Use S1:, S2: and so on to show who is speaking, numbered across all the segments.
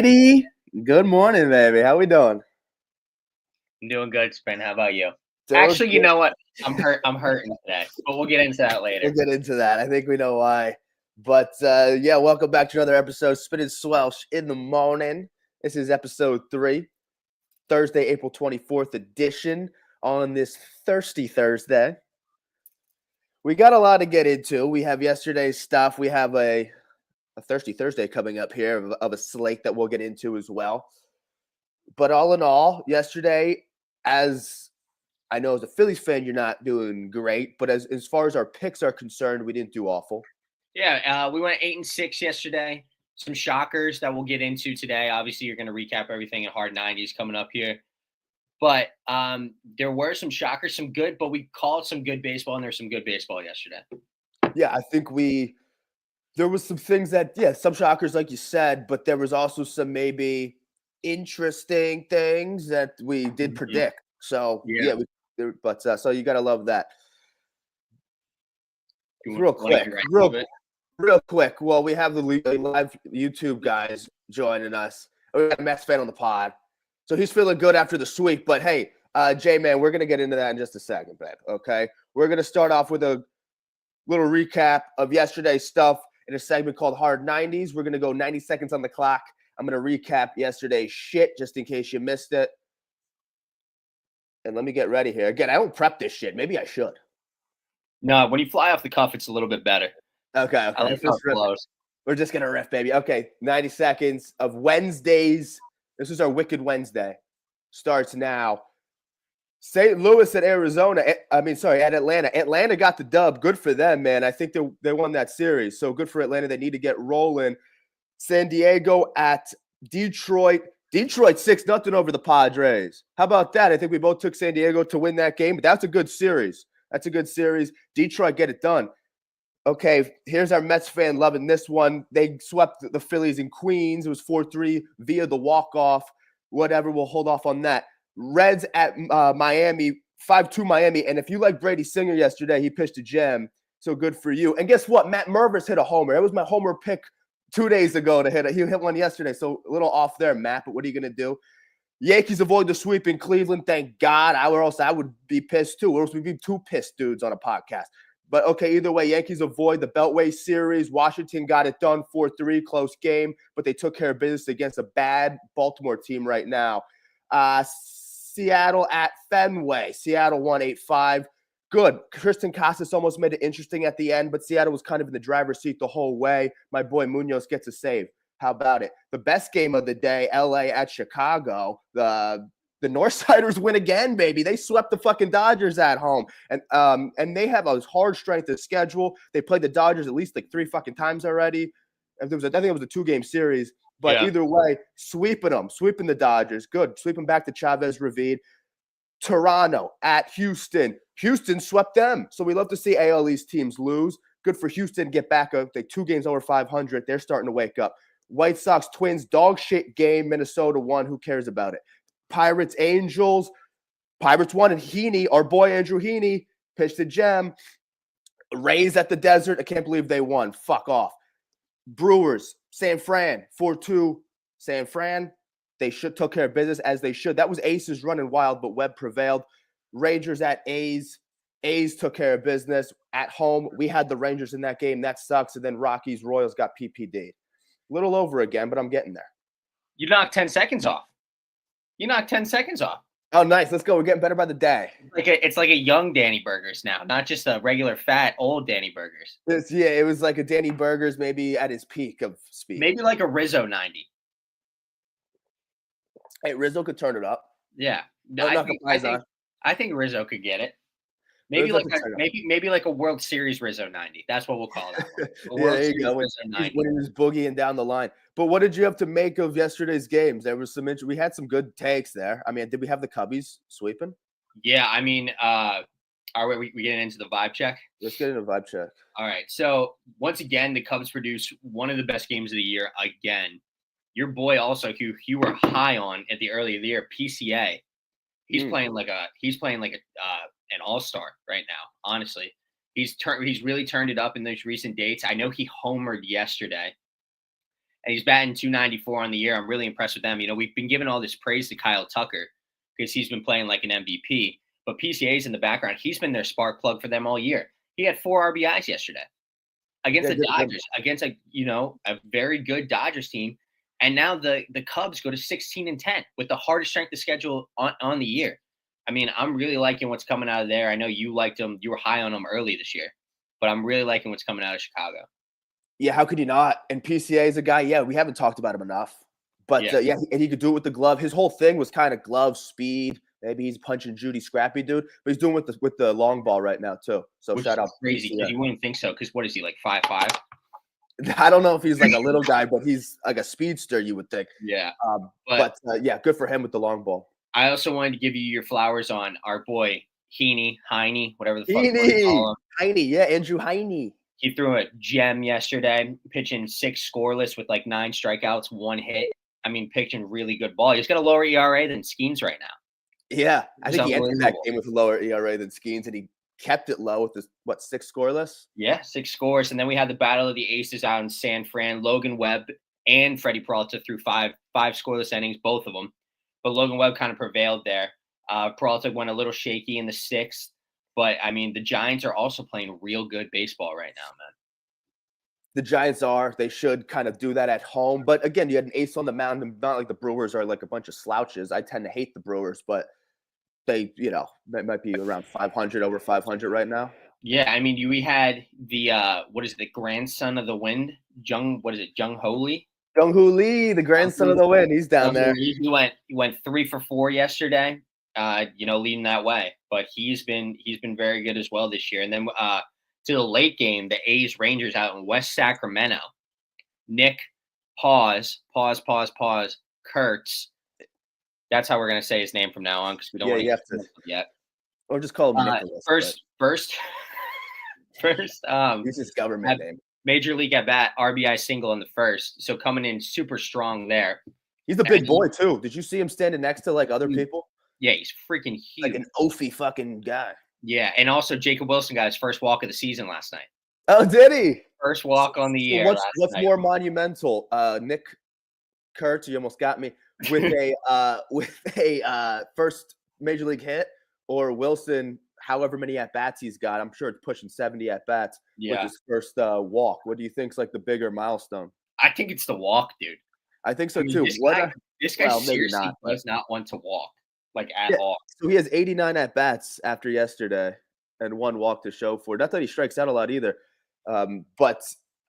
S1: righty. Good morning, baby. How we doing?
S2: I'm doing good, Spin. How about you?
S1: Doing
S2: Actually, you
S1: good.
S2: know what? I'm hurting today, but we'll get into that later.
S1: We'll get into that. I think we know why. But yeah, welcome back to another episode, Spin and Swelsh in the morning. This is episode 3, Thursday, April 24th edition on this thirsty Thursday. We got a lot to get into. We have yesterday's stuff. We have a Thirsty Thursday coming up here of a slate that we'll get into as well. But all in all, yesterday, as I know as a Phillies fan, you're not doing great. But as far as our picks are concerned, we didn't do awful.
S2: Yeah, we went 8-6 yesterday. Some shockers that we'll get into today. Obviously, you're going to recap everything in Hard 90s coming up here. But there were some shockers, some good, but we called some good baseball, and there's some good baseball yesterday.
S1: Yeah, I think there was some things that, some shockers, like you said, but there was also some maybe interesting things that we did predict. So, so you got to love that. Real quick. Well, we have the live YouTube guys joining us. We got a Mets fan on the pod. So he's feeling good after the sweep. But hey, J-Man, we're going to get into that in just a second, babe. Okay? We're going to start off with a little recap of yesterday's stuff in a segment called Hard 90s. We're going to go 90 seconds on the clock. I'm going to recap yesterday's shit just in case you missed it. And let me get ready here. Again, I don't prep this shit. Maybe I should.
S2: No, when you fly off the cuff, it's a little bit better.
S1: Okay.
S2: I like how it flows.
S1: We're just going to riff, baby. Okay, 90 seconds of Wednesdays. This is our Wicked Wednesday. Starts now. St. Louis at Atlanta. Atlanta got the dub. Good for them, man. I think they won that series. So good for Atlanta. They need to get rolling. San Diego at Detroit. Detroit 6-0 over the Padres. How about that? I think we both took San Diego to win that game, but that's a good series. Detroit, get it done. Okay, here's our Mets fan loving this one. They swept the Phillies in Queens. It was 4-3 via the walk-off. Whatever, we'll hold off on that. Reds at Miami, 5-2 Miami. And if you like Brady Singer yesterday, he pitched a gem. So good for you. And guess what? Matt Mervis hit a homer. That was my homer pick 2 days ago to hit it. He hit one yesterday. So a little off there, Matt, but what are you going to do? Yankees avoid the sweep in Cleveland. Thank God. I would be pissed too. Or else we'd be two pissed dudes on a podcast. But okay, either way, Yankees avoid the Beltway series. Washington got it done 4-3, close game, but they took care of business against a bad Baltimore team right now. Seattle at Fenway. Seattle won 8-5. Good. Tristan Casas almost made it interesting at the end, but Seattle was kind of in the driver's seat the whole way. My boy Munoz gets a save. How about it? The best game of the day, LA at Chicago. The Northsiders win again, baby. They swept the fucking Dodgers at home. And they have a hard strength of schedule. They played the Dodgers at least like 3 fucking times already. I think it was a 2-game series. But Either way, sweeping the Dodgers. Good. Sweeping back to Chavez Ravid. Toronto at Houston. Houston swept them. So we love to see AL East teams lose. Good for Houston get back up. They 2 games over 500. They're starting to wake up. White Sox Twins, dog shit game. Minnesota won. Who cares about it? Pirates Angels. Pirates won. And Heaney, our boy Andrew Heaney, pitched a gem. Rays at the Desert. I can't believe they won. Fuck off. Brewers, San Fran, 4-2. San Fran, they took care of business as they should. That was Aces running wild, but Webb prevailed. Rangers at A's. A's took care of business at home. We had the Rangers in that game. That sucks. And then Rockies, Royals got PPD'd. Little over again, but I'm getting there.
S2: You knocked 10 seconds off.
S1: Oh, nice. Let's go. We're getting better by the day.
S2: It's like a young Danny Burgers now, not just a regular fat old Danny Burgers.
S1: It was like a Danny Burgers maybe at his peak of speed.
S2: Maybe like a Rizzo 90.
S1: Hey, Rizzo could turn it up.
S2: Yeah. I think Rizzo could get it. Maybe like a World Series Rizzo 90. That's what we'll call it.
S1: There you go. When he was boogieing down the line. But what did you have to make of yesterday's games? There was we had some good takes there. I mean, did we have the Cubbies sweeping?
S2: Yeah, I mean, are we getting into the vibe check?
S1: Let's get into a vibe check.
S2: All right. So once again, the Cubs produced one of the best games of the year again. Your boy also, who you were high on at the early of the year, PCA. He's playing like an all-star right now. Honestly, he's really turned it up in those recent dates. I know he homered yesterday, and he's batting 294 on the year. I'm really impressed with them. We've been giving all this praise to Kyle Tucker because he's been playing like an MVP, but PCA's in the background. He's been their spark plug for them all year. He had 4 RBIs yesterday against the Dodgers, against a very good Dodgers team. And now the Cubs go to 16-10 with the hardest strength of schedule on the year. I mean, I'm really liking what's coming out of there. I know you liked them. You were high on them early this year, but I'm really liking what's coming out of Chicago.
S1: Yeah, how could you not? And PCA is a guy, yeah, we haven't talked about him enough. But, yeah, and he could do it with the glove. His whole thing was kind of glove, speed. Maybe he's punching Judy Scrappy dude, but he's doing with the long ball right now too. So
S2: Which
S1: shout out
S2: crazy because you wouldn't think so. Because what is he, like 5'5"?
S1: I don't know if he's like a little guy, but he's like a speedster, you would think.
S2: Yeah.
S1: But yeah, good for him with the long ball.
S2: I also wanted to give you your flowers on our boy Heine, whatever the fuck you call him.
S1: Heine, yeah, Andrew Heine.
S2: He threw a gem yesterday, pitching 6 scoreless with like 9 strikeouts, 1 hit. I mean, pitching really good ball. He's got a lower ERA than Skeens right now.
S1: Yeah, I think he entered that game with a lower ERA than Skeens, and he kept it low with 6 scoreless?
S2: Yeah, 6 scores. And then we had the battle of the aces out in San Fran. Logan Webb and Freddie Peralta threw 5 scoreless innings, both of them. But Logan Webb kind of prevailed there. Peralta went a little shaky in the 6th. But, I mean, the Giants are also playing real good baseball right now, man.
S1: The Giants are. They should kind of do that at home. But, again, you had an ace on the mound. And not like the Brewers are like a bunch of slouches. I tend to hate the Brewers, but they, that might be around 500, over 500 right now.
S2: Yeah, I mean, we had the, the grandson of the wind? Jung Ho Lee?
S1: Jung-Hoo Lee, the grandson of the wind. He's down there.
S2: He went 3 for 4 yesterday. Leading that way, but he's been very good as well this year. And then to the late game, the A's Rangers out in West Sacramento. Nick, pause, Kurtz. That's how we're gonna say his name from now on because we don't want to get to yet.
S1: Or just call him Nicholas.
S2: First.
S1: This is government name.
S2: Major league at bat, RBI single in the first, so coming in super strong there.
S1: He's a big boy too. Did you see him standing next to like other people?
S2: Yeah, he's freaking huge.
S1: Like an oafy fucking guy.
S2: Yeah, and also Jacob Wilson got his first walk of the season last night.
S1: Oh, did he?
S2: First walk on the year.
S1: What's more monumental? Nick Kurtz, you almost got me, with a first major league hit, or Wilson, however many at-bats he's got. I'm sure it's pushing 70 at-bats with his first walk. What do you think's like the bigger milestone?
S2: I think it's the walk, dude.
S1: I think so too.
S2: This guy seriously does not want to walk. Like at all.
S1: So he has 89 at bats after yesterday and 1 walk to show for it. Not that he strikes out a lot either. But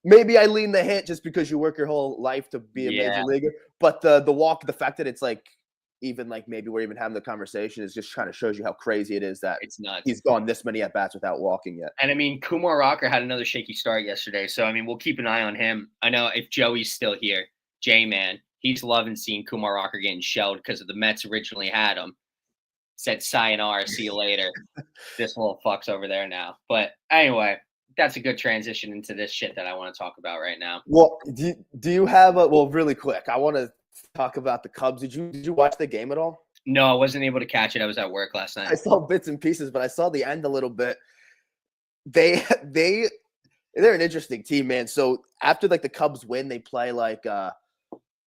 S1: maybe I lean the hit just because you work your whole life to be a major leaguer. But the walk, the fact that it's like even like maybe we're even having the conversation is just kind of shows you how crazy it is that
S2: it's nuts.
S1: He's gone this many at bats without walking yet.
S2: And I mean, Kumar Rocker had another shaky start yesterday. So I mean, we'll keep an eye on him. I know if Joey's still here, J-Man, he's loving seeing Kumar Rocker getting shelled because the Mets originally had him. Said sayonara, see you later. This little fuck's over there now. But anyway, that's a good transition into this shit that I want to talk about right now.
S1: Well, do you have really quick, I want to talk about the Cubs. Did you watch the game at all?
S2: No, I wasn't able to catch it. I was at work last night.
S1: I saw bits and pieces, but I saw the end a little bit. They're an interesting team, man. So after like the Cubs win, they play like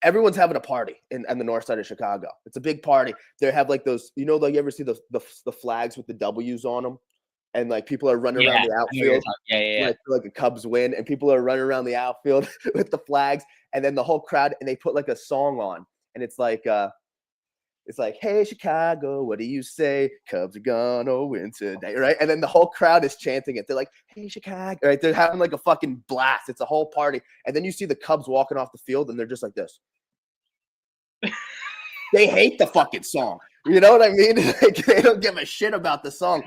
S1: everyone's having a party in the north side of Chicago. It's a big party. They have like those, like you ever see the flags with the W's on them, and like people are running around the outfield.
S2: Yeah.
S1: Like a Cubs win, and people are running around the outfield with the flags, and then the whole crowd, and they put like a song on, and it's like, hey Chicago, what do you say? Cubs are gonna win today, right? And then the whole crowd is chanting it. They're like, hey Chicago, right? They're having like a fucking blast. It's a whole party, and then you see the Cubs walking off the field, and they're just like this. They hate the fucking song. You know what I mean? Like, they don't give a shit about the song.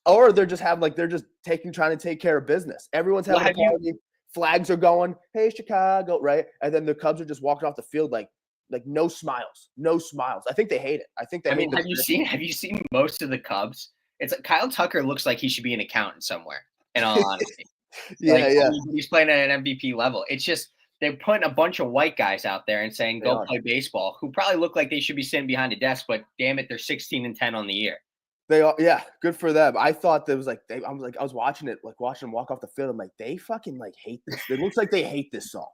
S1: Or they're just trying to take care of business. Everyone's having a party. Flags are going, hey, Chicago, right? And then the Cubs are just walking off the field like no smiles. I think they hate it.
S2: Have you seen most of the Cubs? It's Kyle Tucker looks like he should be an accountant somewhere, in all honesty. He's playing at an MVP level. It's just they're putting a bunch of white guys out there and saying, go play baseball, who probably look like they should be sitting behind a desk, but damn it, they're 16-10 on the year.
S1: They are, yeah, good for them. I thought that was like, I was watching them walk off the field. I'm like, they fucking like hate this. It looks like they hate this song.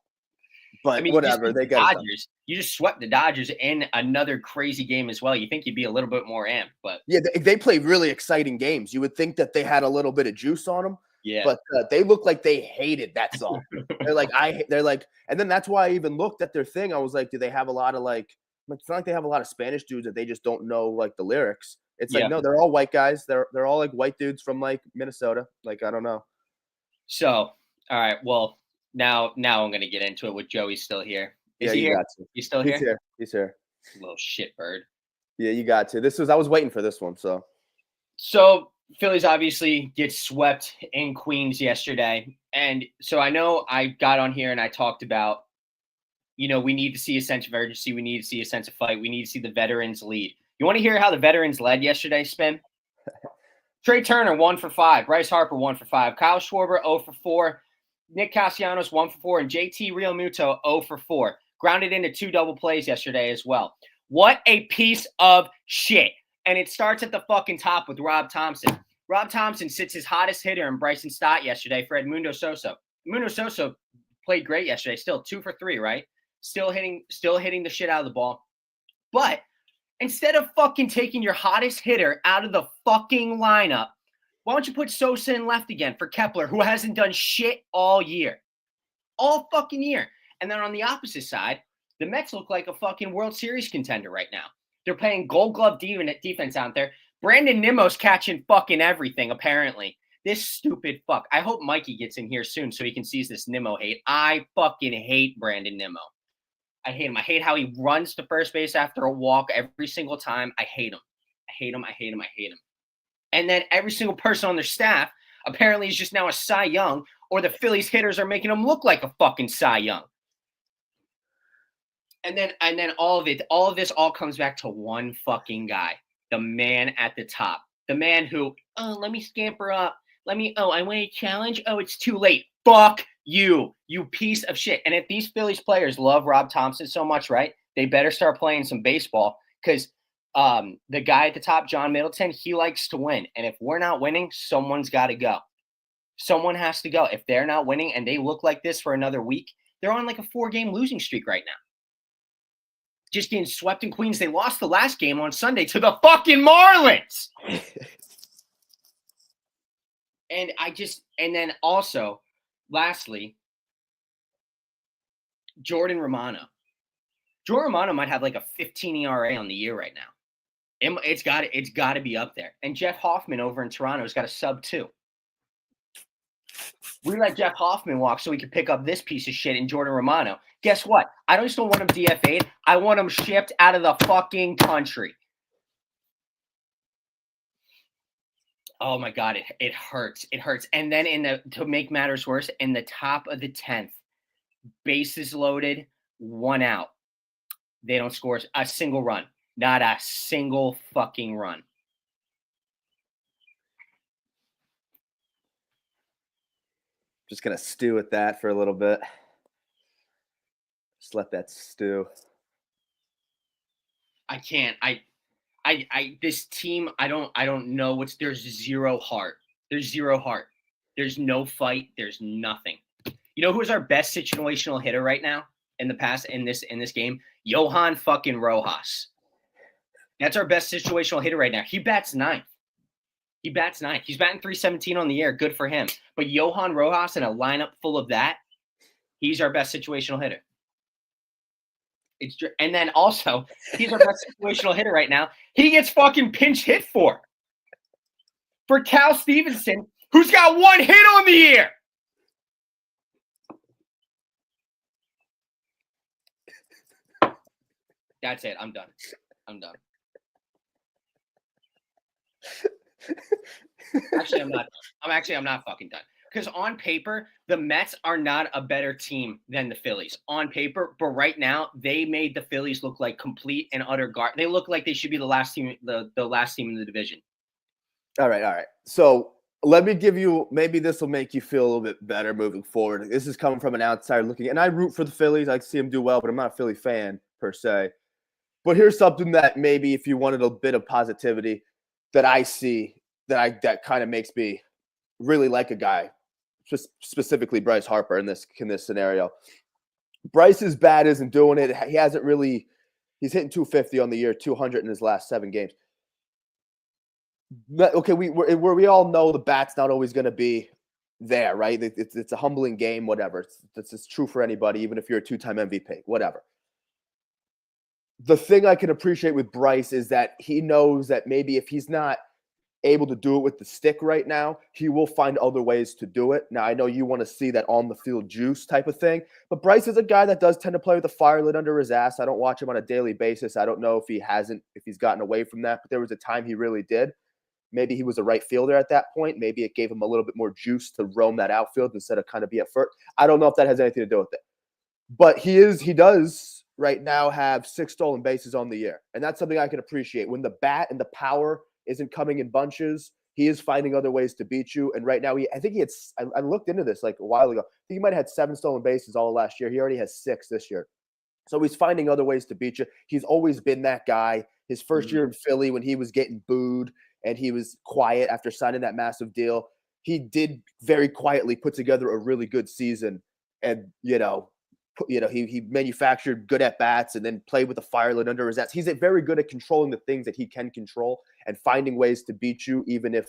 S1: But
S2: I mean,
S1: whatever, they got it done.
S2: Dodgers. You just swept the Dodgers in another crazy game as well. You think you'd be a little bit more amped, but
S1: Yeah, they played really exciting games. You would think that they had a little bit of juice on them,
S2: yeah,
S1: but they looked like they hated that song. They're like, and then that's why I even looked at their thing. I was like, do they have a lot of like? It's not like they have a lot of Spanish dudes that they just don't know like the lyrics. It's like
S2: yeah.
S1: no, they're all white guys. They're all like white dudes from like Minnesota. Like I don't know.
S2: So, all right. Well, now I'm gonna get into it with Joey still here. Is
S1: Yeah,
S2: he
S1: you
S2: here?
S1: got to.
S2: He's still
S1: He's
S2: here?
S1: here. He's here.
S2: Little shitbird.
S1: Yeah, you got to. I was waiting for this one.
S2: So Phillies obviously get swept in Queens yesterday. And so I know I got on here and I talked about, we need to see a sense of urgency. We need to see a sense of fight. We need to see the veterans lead. You want to hear how the veterans led yesterday, Spin? Trey Turner, 1 for 5. Bryce Harper, 1 for 5. Kyle Schwarber, 0 for 4. Nick Castellanos, 1 for 4. And JT Realmuto, 0 for 4. Grounded into 2 double plays yesterday as well. What a piece of shit. And it starts at the fucking top with Rob Thompson. Rob Thompson sits his hottest hitter in Bryson Stott yesterday for Edmundo Sosa. Edmundo Sosa played great yesterday. Still 2 for 3, right? Still hitting the shit out of the ball. But instead of fucking taking your hottest hitter out of the fucking lineup, why don't you put Sosa in left again for Kepler, who hasn't done shit all year? All fucking year. And then on the opposite side, the Mets look like a fucking World Series contender right now. They're playing Gold Glove defense out there. Brandon Nimmo's catching fucking everything, apparently. This stupid fuck. I hope Mikey gets in here soon so he can see this Nimmo hate. I fucking hate Brandon Nimmo. I hate him. I hate how he runs to first base after a walk every single time. I hate him. I hate him. I hate him. I hate him. And then every single person on their staff apparently is just now a Cy Young, or the Phillies hitters are making him look like a fucking Cy Young. And then all of this comes back to one fucking guy, the man at the top, the man who, let me scamper up. I want a challenge. Oh, it's too late. Fuck you piece of shit. And if these Phillies players love Rob Thompson so much, right, they better start playing some baseball because the guy at the top, John Middleton, he likes to win. And if we're not winning, someone's got to go. Someone has to go. If they're not winning and they look like this for another week, they're on like a 4-game losing streak right now. Just getting swept in Queens. They lost the last game on Sunday to the fucking Marlins. And then also, lastly, Jordan Romano. Jordan Romano might have like a 15 ERA on the year right now. It's got to be up there. And Jeff Hoffman over in Toronto has got a sub 2. We let Jeff Hoffman walk so we could pick up this piece of shit in Jordan Romano. Guess what? I just don't want him DFA'd. I want him shipped out of the fucking country. Oh my God, it hurts. It hurts. And then to make matters worse, in the top of the 10th, bases loaded, 1 out. They don't score a single run. Not a single fucking run.
S1: Just gonna stew with that for a little bit. Just let that stew.
S2: I can't. This team, I don't know there's zero heart. There's zero heart. There's no fight. There's nothing. You know who's our best situational hitter right now in the past in this game? Johan fucking Rojas. That's our best situational hitter right now. He bats 9th. He's batting 317 on the year. Good for him. But Johan Rojas in a lineup full of that, he's our best situational hitter. And then also, he's our best situational hitter right now. He gets fucking pinch hit for Cal Stevenson, who's got 1 hit on the year. That's it. I'm done. Actually, I'm not done. I'm not fucking done. Because on paper, the Mets are not a better team than the Phillies. On paper, but right now, they made the Phillies look like complete and utter garbage. They look like they should be the last team, the last team in the division.
S1: All right. So let me give you, maybe this will make you feel a little bit better moving forward. This is coming from an outsider looking, and I root for the Phillies. I see them do well, but I'm not a Philly fan per se. But here's something that maybe if you wanted a bit of positivity that I see that kind of makes me really like a guy, just specifically Bryce Harper in this scenario. Bryce's bat isn't doing it. He hasn't really. He's hitting 250 on the year, 200 in his last 7 games. Okay, we all know the bat's not always going to be there, right? It's a humbling game, whatever. It's true for anybody, even if you're a 2-time MVP, whatever. The thing I can appreciate with Bryce is that he knows that maybe if he's not able to do it with the stick right now, he will find other ways to do it. Now, I know you want to see that on the field juice type of thing, but Bryce is a guy that does tend to play with a fire lit under his ass. I don't watch him on a daily basis. I don't know if he's gotten away from that, but there was a time he really did. Maybe he was a right fielder at that point. Maybe it gave him a little bit more juice to roam that outfield instead of kind of be at first. I don't know if that has anything to do with it. But he does right now have 6 stolen bases on the year. And that's something I can appreciate. When the bat and the power isn't coming in bunches, he is finding other ways to beat you. And right now, I looked into this like a while ago. I think he might have had 7 stolen bases all last year. He already has 6 this year. So he's finding other ways to beat you. He's always been that guy. His first year in Philly, when he was getting booed and he was quiet after signing that massive deal, he did very quietly put together a really good season. And, he manufactured good at bats and then played with a fire lit under his ass. He's very good at controlling the things that he can control and finding ways to beat you, even if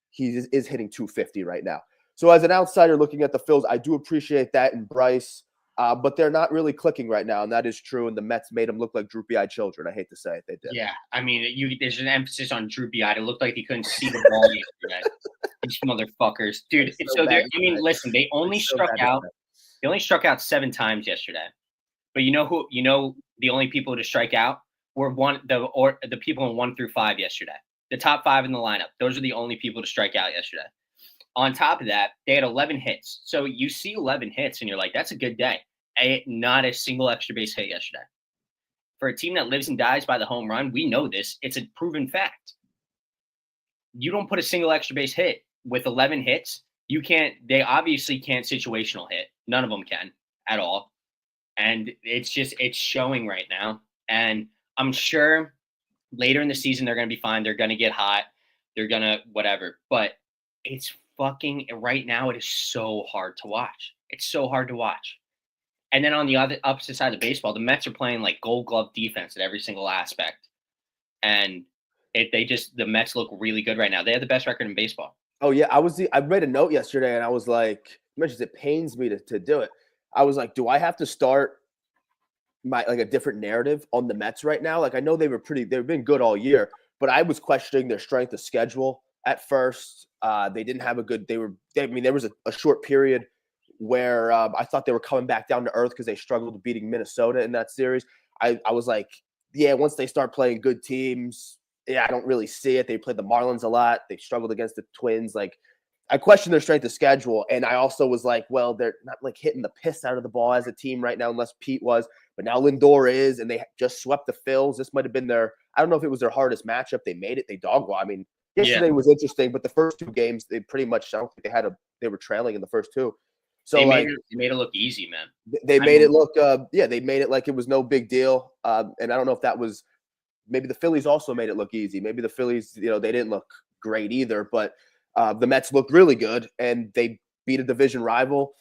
S1: he is hitting 250 right now. So as an outsider looking at the Phils, I do appreciate that in Bryce, but they're not really clicking right now, and that is true. And the Mets made them look like droopy-eyed children. I hate to say it, they did.
S2: Yeah, I mean, there's an emphasis on droopy-eyed. It looked like he couldn't see the ball yesterday. These motherfuckers, dude. Listen, they only struck out. They only struck out 7 times yesterday. But you know who? The only people to strike out were the people in 1 through 5 yesterday. The top 5 in the lineup. Those are the only people to strike out yesterday. On top of that, they had 11 hits. So you see 11 hits, and you're like, that's a good day. Not a single extra base hit yesterday. For a team that lives and dies by the home run, we know this. It's a proven fact. You don't put a single extra base hit with 11 hits. You can't. They obviously can't situational hit. None of them can at all. And it's showing right now. And I'm sure later in the season, they're going to be fine. They're going to get hot. They're going to whatever. But it's fucking right now. It is so hard to watch. It's so hard to watch. And then on the other opposite side of baseball, the Mets are playing like Gold Glove defense at every single aspect. And the Mets look really good right now. They have the best record in baseball.
S1: Oh yeah, I read a note yesterday and I was like, it pains me to do it. I was like, do I have to start a different narrative on the Mets right now? Like I know they've been good all year, but I was questioning their strength of schedule at first. They didn't have there was a short period where I thought they were coming back down to earth because they struggled beating Minnesota in that series. I was like, yeah, once they start playing good teams, yeah, I don't really see it. They played the Marlins a lot. They struggled against the Twins. Like, I questioned their strength of schedule, and I also was like, well, they're not like hitting the piss out of the ball as a team right now, unless Pete was. But now Lindor is, and they just swept the Phils. This might have been I don't know if it was their hardest matchup. They made it. They dog-walked. I mean, yesterday was interesting, but the first 2 games, they pretty much, I don't think they were trailing in the first 2. So
S2: they made it look easy, man.
S1: They made it look, they made it like it was no big deal. And I don't know if that was, maybe the Phillies also made it look easy. Maybe the Phillies, they didn't look great either, but the Mets looked really good, and they beat a division rival,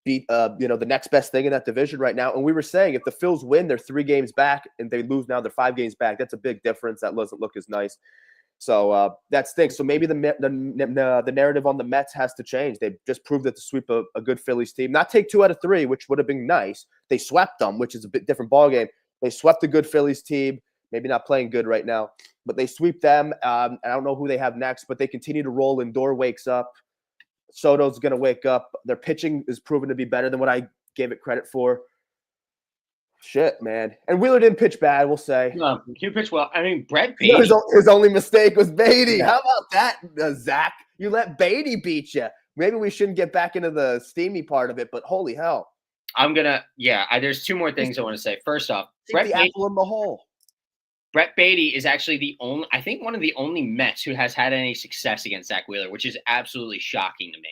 S1: beat the next best thing in that division right now. And we were saying if the Phils win, they're 3 games back, and they lose now, they're 5 games back. That's a big difference. That doesn't look as nice. So that stinks. So maybe the narrative on the Mets has to change. They've just proved that to sweep a good Phillies team, not take 2 out of 3, which would have been nice. They swept them, which is a bit different ballgame. They swept a good Phillies team. Maybe not playing good right now, but they sweep them. I don't know who they have next, but they continue to roll. Lindor wakes up. Soto's going to wake up. Their pitching is proven to be better than what I gave it credit for. Shit, man. And Wheeler didn't pitch bad, we'll say.
S2: No, he pitched well. I mean, Brett Beatty.
S1: His only mistake was Beatty. How about that, Zach? You let Beatty beat you. Maybe we shouldn't get back into the steamy part of it, but holy hell.
S2: There's 2 more things I want to say. First off,
S1: Brett Beatty, apple in the hole.
S2: Brett Beatty is actually one of the only Mets who has had any success against Zach Wheeler, which is absolutely shocking to me.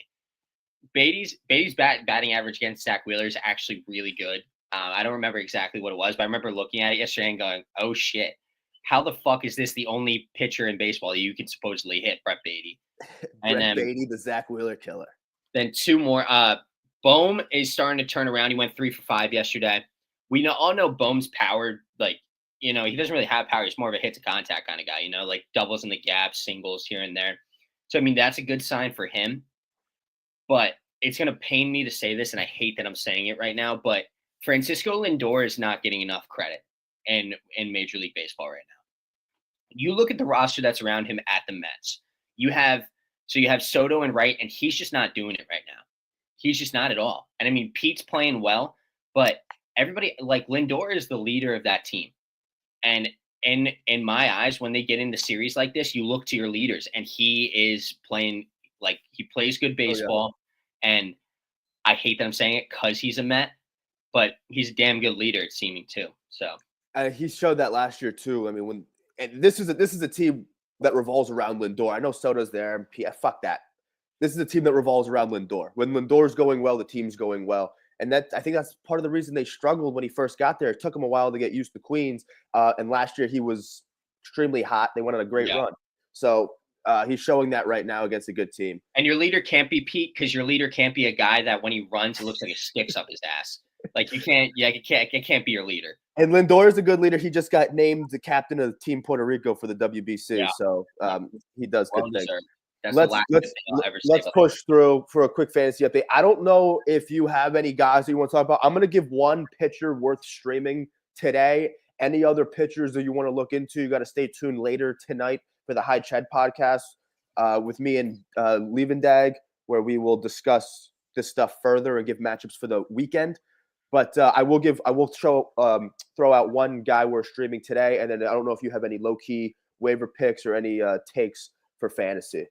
S2: Beatty's batting average against Zach Wheeler is actually really good. I don't remember exactly what it was, but I remember looking at it yesterday and going, oh shit, how the fuck is this the only pitcher in baseball that you can supposedly hit, Brett Beatty?
S1: Brett Beatty, the Zach Wheeler killer.
S2: Then 2 more. Bohm is starting to turn around. He went 3 for 5 yesterday. We all know Bohm's power, like, he doesn't really have power. He's more of a hit to contact kind of guy, like doubles in the gap, singles here and there. So, I mean, that's a good sign for him. But it's going to pain me to say this, and I hate that I'm saying it right now, but Francisco Lindor is not getting enough credit in Major League Baseball right now. You look at the roster that's around him at the Mets. You have Soto and Wright, and he's just not doing it right now. He's just not at all. And I mean, Pete's playing well, but everybody, like, Lindor is the leader of that team. And in my eyes, when they get into series like this, you look to your leaders, and he is playing, like, he plays good baseball. And I hate that I'm saying it because he's a Met, but he's a damn good leader, it's seeming too. So
S1: he showed that last year too. I mean, this is a team that revolves around Lindor. I know Soto's there. Fuck that. This is a team that revolves around Lindor. When Lindor's going well, the team's going well. And I think that's part of the reason they struggled when he first got there. It took him a while to get used to Queens. And last year he was extremely hot. They went on a great run. So he's showing that right now against a good team.
S2: And your leader can't be Pete, because your leader can't be a guy that when he runs, it looks like it sticks up his ass. Like, it can't be your leader.
S1: And Lindor is a good leader. He just got named the captain of Team Puerto Rico for the WBC. Yeah. So he does good things. Let's push through for a quick fantasy update. I don't know if you have any guys that you want to talk about. I'm going to give one pitcher worth streaming today. Any other pitchers that you want to look into, you got to stay tuned later tonight for the High Ched podcast with me and Lievendag, where we will discuss this stuff further and give matchups for the weekend. But I will throw out one guy we're streaming today, and then I don't know if you have any low-key waiver picks or any takes for fantasy.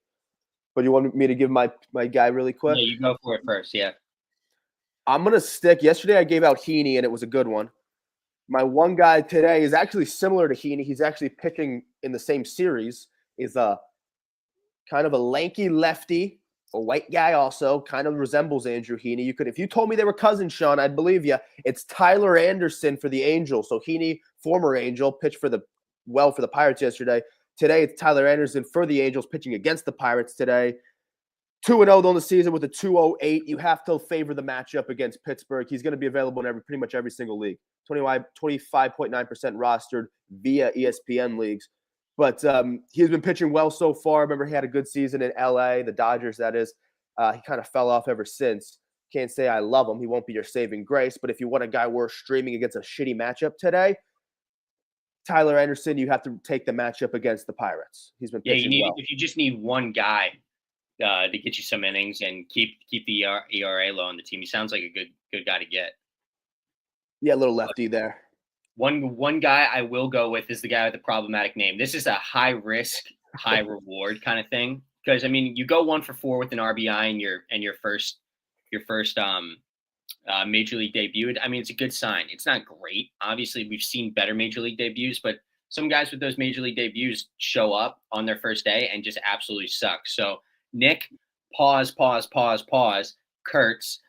S1: But you want me to give my guy really quick?
S2: Yeah, you go for it first, yeah.
S1: I'm going to stick. Yesterday I gave out Heaney, and it was a good one. My one guy today is actually similar to Heaney. He's actually pitching in the same series. Is a kind of a lanky lefty, a white guy also, kind of resembles Andrew Heaney. If you told me they were cousins, Sean, I'd believe you. It's Tyler Anderson for the Angels. So Heaney, former Angel, pitched for the Pirates yesterday. Today, it's Tyler Anderson for the Angels pitching against the Pirates today. 2-0 on the season with a 2.08. You have to favor the matchup against Pittsburgh. He's going to be available in pretty much every single league. 25.9% rostered via ESPN leagues. But he's been pitching well so far. Remember, he had a good season in L.A., the Dodgers, that is. He kind of fell off ever since. Can't say I love him. He won't be your saving grace. But if you want a guy worth streaming against a shitty matchup today, Tyler Anderson, you have to take the matchup against the Pirates. He's been pitching well.
S2: If you just need one guy to get you some innings and keep the ERA low on the team, he sounds like a good guy to get.
S1: Yeah, a little lefty there.
S2: One guy I will go with is the guy with the problematic name. This is a high risk, high reward kind of thing, because I mean, you go 1 for 4 with an RBI in your first major league debut. I mean, it's a good sign. It's not great. Obviously, we've seen better major league debuts, but some guys with those major league debuts show up on their first day and just absolutely suck. So Nick, pause. Kurtz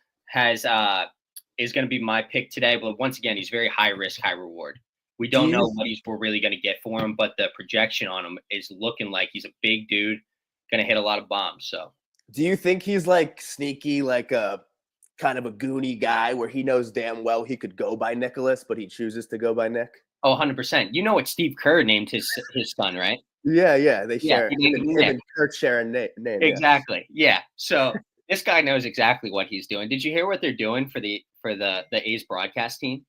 S2: is going to be my pick today, but once again, he's very high risk, high reward. We don't know what we're really going to get for him, but the projection on him is looking like he's a big dude, going to hit a lot of bombs. So,
S1: do you think he's like sneaky, like a kind of a goony guy where he knows damn well he could go by Nicholas, but he chooses to go by Nick?
S2: Oh, 100%. You know what Steve Kerr named his son, right?
S1: Yeah. They share him and Kurt share a name.
S2: Exactly. Yeah. So this guy knows exactly what he's doing. Did you hear what they're doing for the A's broadcast team?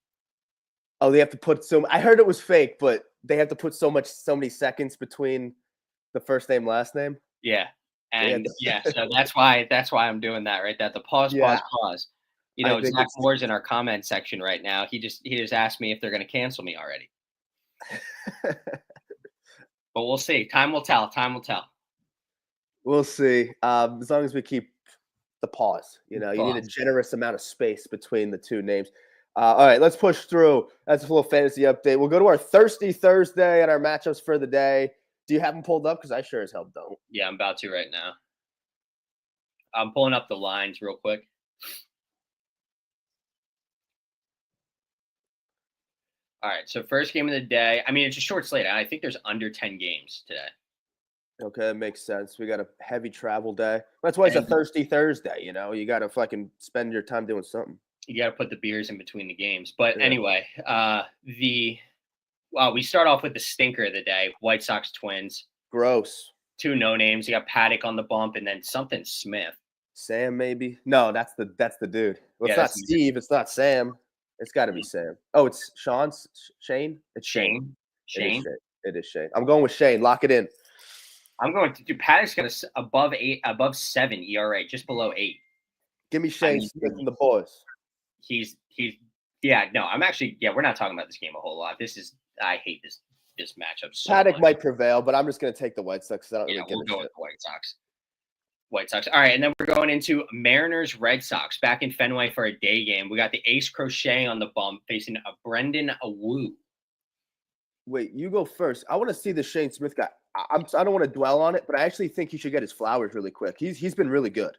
S1: Oh, they have to put I heard it was fake, but they have to put so many seconds between the first name, last name.
S2: Yeah. And so that's why I'm doing that, right? That the pause. You know, Zach Moore's in our comment section right now. He just asked me if they're going to cancel me already. But we'll see. Time will tell.
S1: We'll see. As long as we keep the pause, you need a generous amount of space between the two names. All right, let's push through. That's a little fantasy update. We'll go to our Thirsty Thursday and our matchups for the day. Do you have them pulled up? Because I sure as hell don't.
S2: Yeah, I'm about to right now. I'm pulling up the lines real quick. All right, so first game of the day. I mean, it's a short slate. I think there's under 10 games today.
S1: Okay, that makes sense. We got a heavy travel day. That's why it's a
S2: And
S1: thirsty Thursday. You got to fucking spend your time doing something.
S2: you got to put the beers in between the games. But
S1: Yeah.
S2: anyway, we start off with the stinker of the day: White Sox Twins.
S1: Gross.
S2: 2 no names. You got Paddock on the bump, and then something Smith.
S1: Sam, maybe? No, that's the dude. Well, it's
S2: Yeah,
S1: not Steve. It's not Sam. It's got to be Sam. Oh, it's Shane. It's Shane. It is
S2: Shane.
S1: Shane. It is Shane. I'm going with Shane. Lock it in.
S2: I'm going to do Paddock's got above 7 ERA, just below 8.
S1: Give me Shane Smith and the boys.
S2: He's yeah. No, I'm actually we're not talking about this game a whole lot. I hate this matchup so
S1: Paddock
S2: much.
S1: might prevail, but I'm just going to take the White Sox. I don't really give
S2: we'll
S1: a
S2: go
S1: shit.
S2: with the White Sox. All right, and then we're going into Mariners Red Sox back in Fenway for a day game. We got the Ace Crochet on the bump facing a Brendan Awu.
S1: Wait, you go first. I want to see the Shane Smith guy. I don't want to dwell on it, but I actually think he should get his flowers really quick. He's been really good.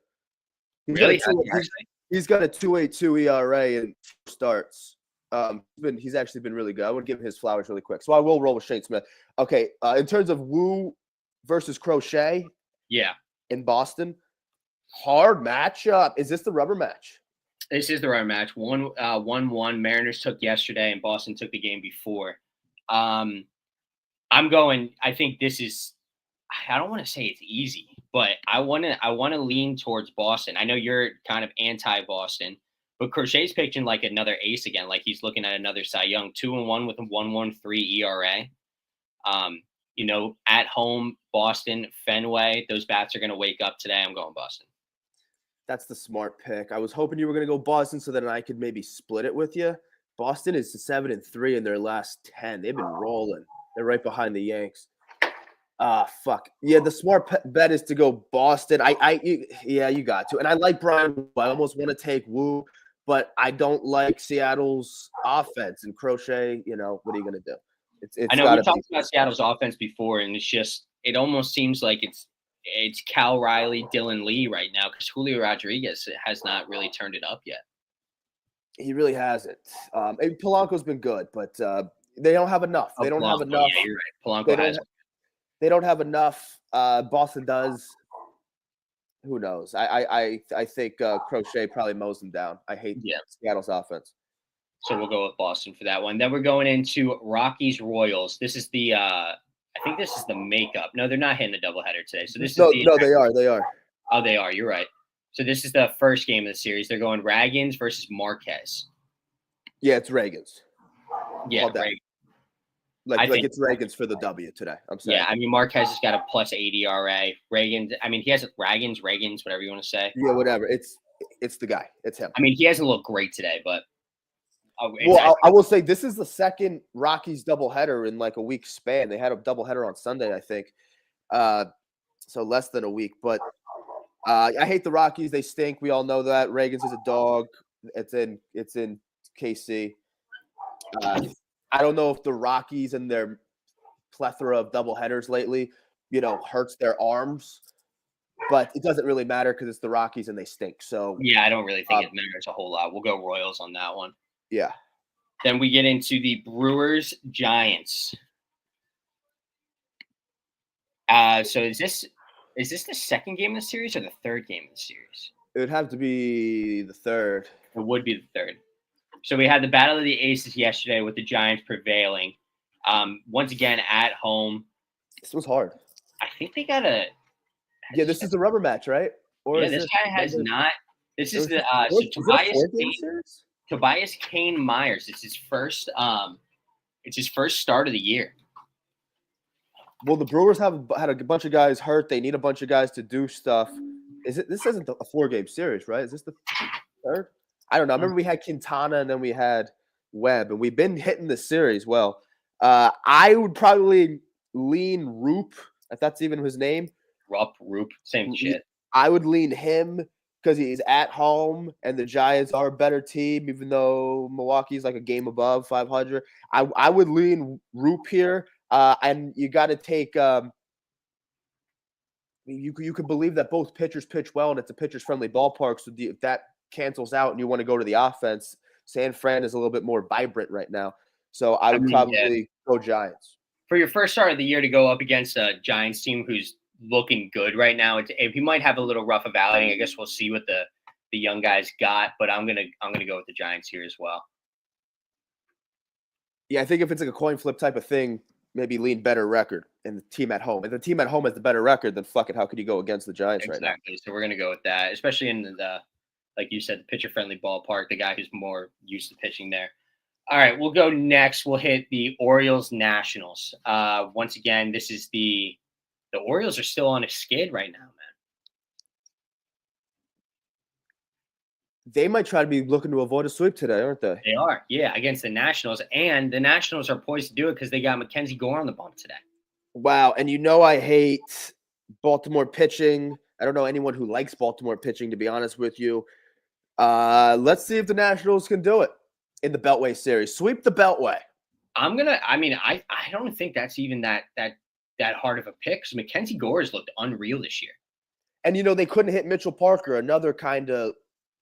S2: Really?
S1: He's got a 2.82 ERA in starts. He's actually been really good. I would give him his flowers really quick. So I will roll with Shane Smith. Okay, in terms of Wu versus Crochet, in Boston, hard matchup. Is this the rubber match?
S2: This is the rubber match. 1-1. Mariners took yesterday, and Boston took the game before. I think this is. I don't want to say it's easy, but I want to lean towards Boston. I know you're kind of anti-Boston, but Crochet's pitching like another ace again. Like he's looking at another Cy Young, 2-1 with a 1.13 ERA. At home, Boston, Fenway, those bats are going to wake up today. I'm going Boston.
S1: That's the smart pick. I was hoping you were going to go Boston so that I could maybe split it with you. Boston is 7-3 in their last 10. They've been rolling. They're right behind the Yanks. Fuck. Yeah, the smart bet is to go Boston. You got to. And I like Brian. I almost want to take Wu, but I don't like Seattle's offense. And Crochet, what are you going to do?
S2: I know we talked about Seattle's offense before, and it almost seems like it's Cal Riley, Dylan Lee right now because Julio Rodriguez has not really turned it up yet.
S1: He really hasn't. And Polanco's been good, but they don't have enough. They don't have enough.
S2: Yeah, you're right. Polanco has.
S1: They don't have enough. Boston does. Who knows? I think Crochet probably mows them down. I hate Seattle's offense.
S2: So we'll go with Boston for that one. Then we're going into Rockies Royals. This is the I think this is the makeup. No, they're not hitting a doubleheader today. So this is
S1: they are. They are.
S2: Oh, they are. You're right. So this is the first game of the series. They're going Ragans versus Marquez.
S1: Yeah, it's Ragans.
S2: Yeah,
S1: like it's Ragans for the W today. I'm saying.
S2: Yeah, I mean Marquez has got a +8 ERA. Ragans, I mean he has Ragans, whatever you want to say.
S1: Yeah, whatever. It's the guy. It's him.
S2: I mean he hasn't looked great today, but.
S1: Well, I will say this is the second Rockies doubleheader in like a week span. They had a doubleheader on Sunday, I think. So less than a week. But I hate the Rockies. They stink. We all know that. Ragans is a dog. It's in KC. I don't know if the Rockies and their plethora of doubleheaders lately, hurts their arms. But it doesn't really matter because it's the Rockies and they stink. So
S2: yeah, I don't really think it matters a whole lot. We'll go Royals on that one.
S1: Yeah.
S2: Then we get into the Brewers Giants. So is this the second game of the series or the third game of the series?
S1: It would have to be the third.
S2: It would be the third. So we had the Battle of the Aces yesterday with the Giants prevailing. Once again at home.
S1: This was hard. I
S2: think they got a.
S1: Yeah, this is the rubber match, right?
S2: Or yeah, this guy has not. This is the Tobias Kane Myers. It's his first. It's his first start of the year.
S1: Well, the Brewers have had a bunch of guys hurt. They need a bunch of guys to do stuff. This isn't a 4-game series, right? Is this the third? I don't know. I remember we had Quintana and then we had Webb, and we've been hitting the series well. I would probably lean Roop, if that's even his name.
S2: Roop, same shit.
S1: I would lean him because he's at home and the Giants are a better team, even though Milwaukee's like a game above 500. I would lean Roop here, and you got to take. You can believe that both pitchers pitch well, and it's a pitchers-friendly ballpark. So if that cancels out, and you want to go to the offense, San Fran is a little bit more vibrant right now. So I would probably go Giants.
S2: For your first start of the year to go up against a Giants team who's looking good right now. He might have a little rough of outing. I guess we'll see what the young guys got, but I'm gonna go with the Giants here as well.
S1: Yeah, I think if it's like a coin flip type of thing, maybe lean better record and the team at home. If the team at home has the better record, then fuck it. How could you go against the Giants right now?
S2: Exactly. So we're gonna go with that, especially in the like you said, the pitcher friendly ballpark. The guy who's more used to pitching there. All right, we'll go next. We'll hit the Orioles Nationals. Once again, this is the Orioles are still on a skid right now, man.
S1: They might try to be looking to avoid a sweep today, aren't they?
S2: They are, yeah, against the Nationals, and the Nationals are poised to do it because they got Mackenzie Gore on the bump today.
S1: Wow, and you know I hate Baltimore pitching. I don't know anyone who likes Baltimore pitching, to be honest with you. Let's see if the Nationals can do it in the Beltway series. Sweep the Beltway.
S2: I don't think that's even that hard of a pick because Mackenzie Gore has looked unreal this year.
S1: And, they couldn't hit Mitchell Parker, another kind of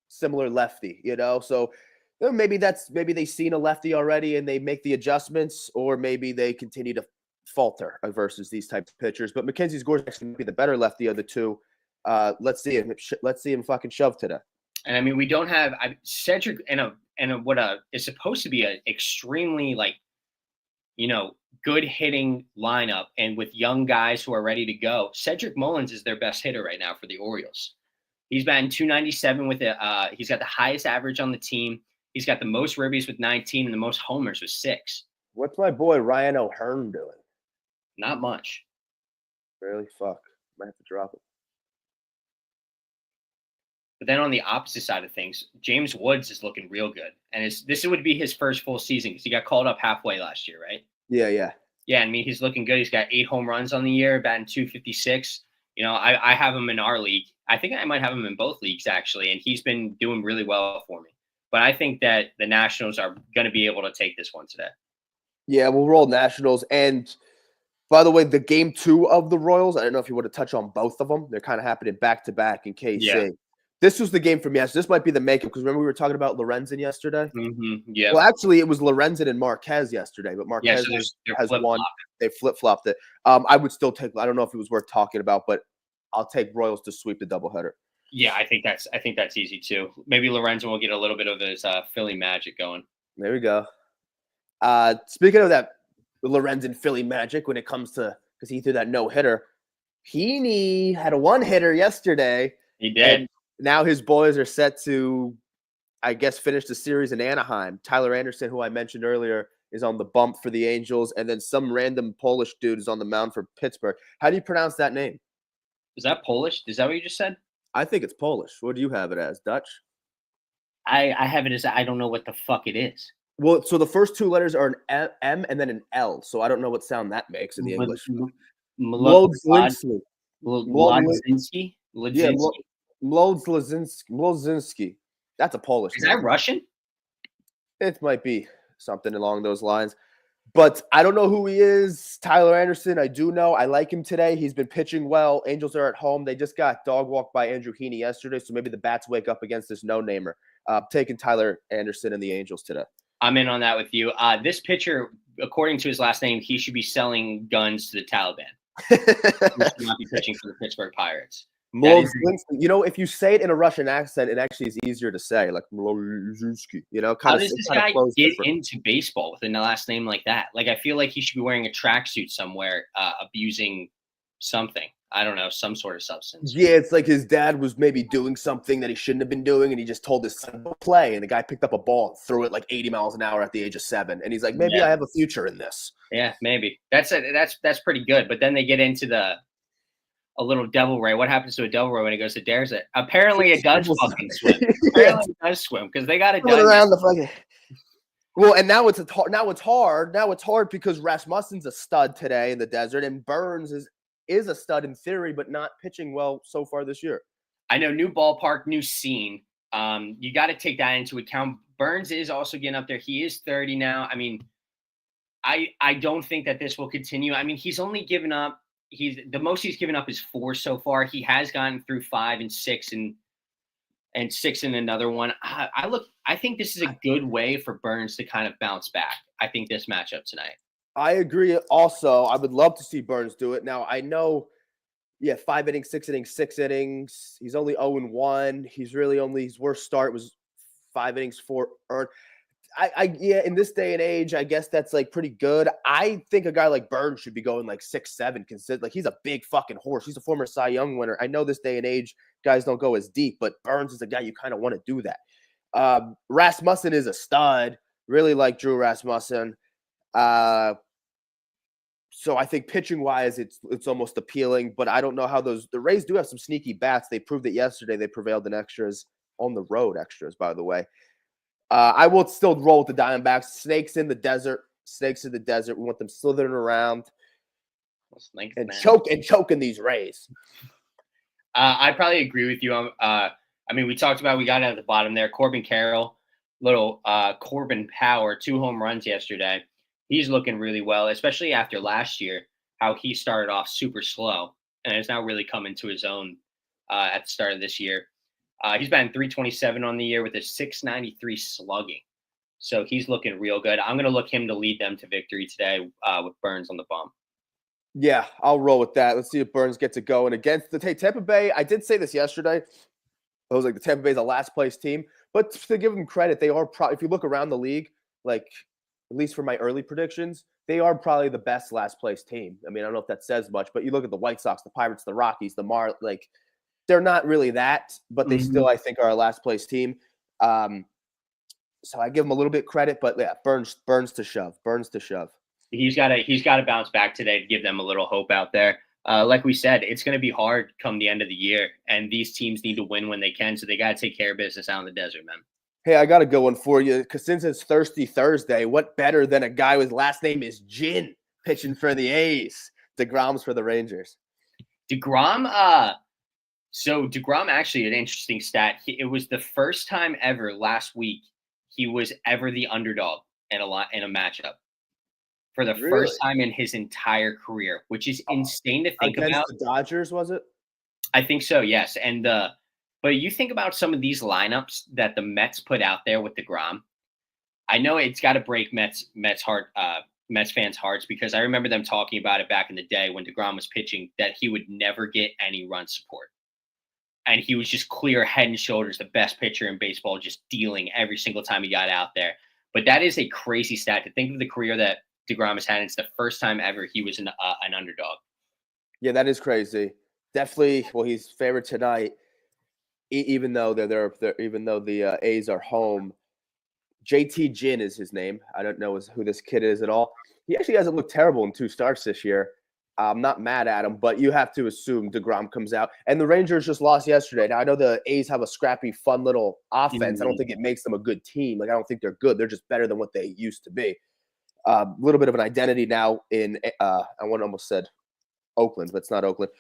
S1: similar lefty, so maybe they've seen a lefty already and they make the adjustments, or maybe they continue to falter versus these types of pitchers. But Mackenzie Gore is actually be the better lefty of the two. Let's see him fucking shove today.
S2: And I mean, we don't have Cedric and what is supposed to be an extremely good hitting lineup, and with young guys who are ready to go. Cedric Mullins is their best hitter right now for the Orioles. He's batting .297 with it. He's got the highest average on the team. He's got the most ribbies with 19 and the most homers with 6.
S1: What's my boy Ryan O'Hearn doing?
S2: Not much.
S1: Really? Fuck. Might have to drop it.
S2: But then on the opposite side of things, James Woods is looking real good. And this would be his first full season because he got called up halfway last year, right?
S1: Yeah.
S2: Yeah, I mean, he's looking good. He's got 8 home runs on the year, batting .256. I have him in our league. I think I might have him in both leagues, actually, and he's been doing really well for me. But I think that the Nationals are going to be able to take this one today.
S1: Yeah, we'll roll Nationals. And by the way, the game 2 of the Royals, I don't know if you want to touch on both of them. They're kind of happening back-to-back in KC. Yeah. This was the game for me. Yes, this might be the makeup because remember we were talking about Lorenzen yesterday?
S2: Mm-hmm. Yeah.
S1: Well, actually, it was Lorenzen and Marquez yesterday, but Marquez has won. They flip-flopped it. I would still take – I don't know if it was worth talking about, but I'll take Royals to sweep the doubleheader.
S2: Yeah, I think that's easy too. Maybe Lorenzen will get a little bit of his Philly magic going.
S1: There we go. Speaking of that Lorenzen Philly magic when it comes to – because he threw that no-hitter. Heaney had a one-hitter yesterday.
S2: He did.
S1: And now his boys are set to, I guess, finish the series in Anaheim. Tyler Anderson, who I mentioned earlier, is on the bump for the Angels. And then some random Polish dude is on the mound for Pittsburgh. How do you pronounce that name?
S2: Is that Polish? Is that what you just said?
S1: I think it's Polish. What do you have it as? Dutch?
S2: I have it as I don't know what the fuck it is.
S1: Well, so the first 2 letters are an M and then an L. So I don't know what sound that makes in the English.
S2: Mlodzinski.
S1: Yeah, Mlodzinski. That's a Polish
S2: name. Is that Russian?
S1: It might be something along those lines. But I don't know who he is. Tyler Anderson, I do know. I like him today. He's been pitching well. Angels are at home. They just got dog walked by Andrew Heaney yesterday, so maybe the bats wake up against this no-namer. Taking Tyler Anderson and the Angels today.
S2: I'm in on that with you. This pitcher, according to his last name, he should be selling guns to the Taliban. He should not be pitching for the Pittsburgh Pirates.
S1: If you say it in a Russian accent, it actually is easier to say, like Mlodzinski.
S2: How does this guy get into baseball with a last name like that? Like, I feel like he should be wearing a tracksuit somewhere, abusing something. I don't know, some sort of substance.
S1: Yeah, it's like his dad was maybe doing something that he shouldn't have been doing, and he just told his son to play, and the guy picked up a ball and threw it like 80 miles an hour at the age of 7, and he's like, maybe I have a future in this.
S2: Yeah, maybe. That's pretty good, but then they get into a little devil ray. What happens to a devil ray when it goes to dares it? Apparently it does fucking swim. Apparently it does swim because they got it done.
S1: Around the fucking... Well, and now it's hard. Now it's hard because Rasmussen's a stud today in the desert, and Burns is a stud in theory, but not pitching well so far this year.
S2: I know, new ballpark, new scene. You got to take that into account. Burns is also getting up there. He is 30 now. I mean, I don't think that this will continue. I mean, he's only given up. The most he's given up is 4 so far. He has gotten through 5 and 6 and 6 in another one. I think this is a good way for Burns to kind of bounce back. I think this matchup tonight.
S1: I agree. Also, I would love to see Burns do it. Now, I know, Yeah, 5 innings, 6 innings, 6 innings. He's only 0-1. He's really only his worst start was 5 innings, 4 earned. Yeah, in this day and age, I guess that's like pretty good. I think a guy like Burns should be going like 6-7. Consider like he's a big fucking horse. He's a former Cy Young winner. I know this day and age guys don't go as deep, but Burns is a guy you kind of want to do that. Rasmussen is a stud. Really like Drew Rasmussen. So I think pitching wise, it's almost appealing, but I don't know how the Rays do have some sneaky bats. They proved it yesterday. They prevailed in extras on the road. Extras, by the way. I will still roll with the Diamondbacks. Snakes in the desert. Snakes in the desert. We want them slithering around and choking these Rays.
S2: I probably agree with you. I mean, we talked about we got at the bottom there. Corbin Carroll, little Corbin Power, 2 home runs yesterday. He's looking really well, especially after last year, how he started off super slow and is now really coming to his own at the start of this year. He's batting .327 on the year with a .693 slugging. So he's looking real good. I'm going to look him to lead them to victory today with Burns on the bump.
S1: Yeah, I'll roll with that. Let's see if Burns gets it going against the Tampa Bay. I did say this yesterday. I was like, the Tampa Bay is a last place team. But to give them credit, they are if you look around the league, like at least for my early predictions, they are probably the best last place team. I mean, I don't know if that says much, but you look at the White Sox, the Pirates, the Rockies, the like they're not really that, but they still, I think, are a last place team. So I give them a little bit credit, but yeah, Burns to shove.
S2: He's got to bounce back today to give them a little hope out there. Like we said, it's going to be hard come the end of the year, and these teams need to win when they can, so they got to take care of business out in the desert, man.
S1: Hey, I got a good one for you, because since it's Thirsty Thursday, what better than a guy whose last name is Gin pitching for the A's? DeGrom's for the Rangers.
S2: DeGrom, so DeGrom actually an interesting stat. It was the first time ever last week he was ever the underdog in a matchup for the first time in his entire career, which is insane to think about.
S1: The Dodgers, was it?
S2: I think so, yes. And but you think about some of these lineups that the Mets put out there with DeGrom. I know it's got to break Mets fans' hearts, because I remember them talking about it back in the day when DeGrom was pitching, that he would never get any run support. And he was just clear head and shoulders the best pitcher in baseball, just dealing every single time he got out there. But that is a crazy stat to think of the career that DeGrom has had. It's the first time ever he was an underdog.
S1: Yeah, that is crazy. Definitely. Well, he's favored tonight, even though even though the A's are home. JT Ginn is his name. I don't know who this kid is at all. He actually hasn't looked terrible in 2 starts this year. I'm not mad at him, but you have to assume DeGrom comes out. And the Rangers just lost yesterday. Now, I know the A's have a scrappy, fun little offense. I don't think it makes them a good team. Like, I don't think they're good. They're just better than what they used to be. A little bit of an identity now in, I almost said Oakland, but it's not Oakland.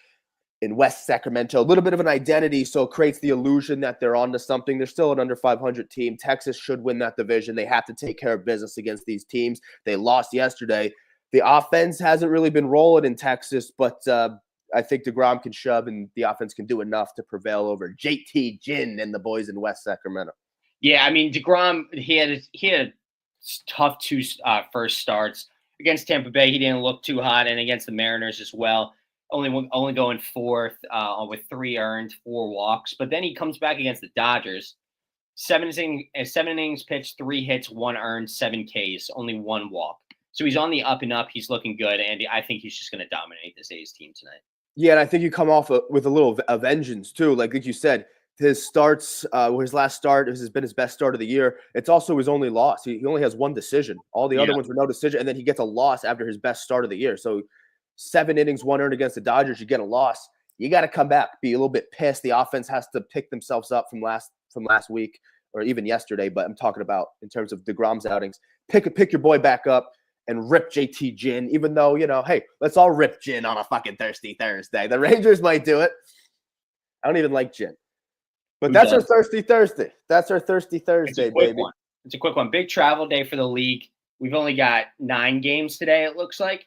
S1: In West Sacramento, a little bit of an identity, so it creates the illusion that they're onto something. They're still an under 500 team. Texas should win that division. They have to take care of business against these teams. They lost yesterday. The offense hasn't really been rolling in Texas, but I think DeGrom can shove, and the offense can do enough to prevail over JT Ginn and the boys in West Sacramento.
S2: Yeah, I mean, DeGrom, he had tough 2 first starts. Against Tampa Bay, he didn't look too hot, and against the Mariners as well. Only going 4th with 3 earned, 4 walks. But then he comes back against the Dodgers. 7 innings pitched, 3 hits, 1 earned, 7 Ks, only 1 walk. So he's on the up and up. He's looking good, and I think he's just going to dominate this A's team tonight.
S1: Yeah, and I think you come off with a little vengeance too. Like you said, his starts, his last start has been his best start of the year. It's also his only loss. He only has 1 decision. All the other ones were no decision, and then he gets a loss after his best start of the year. So 7 innings, 1 earned against the Dodgers, you get a loss. You got to come back, be a little bit pissed. The offense has to pick themselves up from last week or even yesterday. But I'm talking about in terms of DeGrom's outings. Pick your boy back up and rip JT Ginn, even though, hey, let's all rip Ginn on a fucking Thirsty Thursday. The Rangers might do it. I don't even like Ginn. But that's our Thirsty Thursday. That's our Thirsty Thursday, baby.
S2: It's a quick one. Big travel day for the league. We've only got 9 games today, it looks like.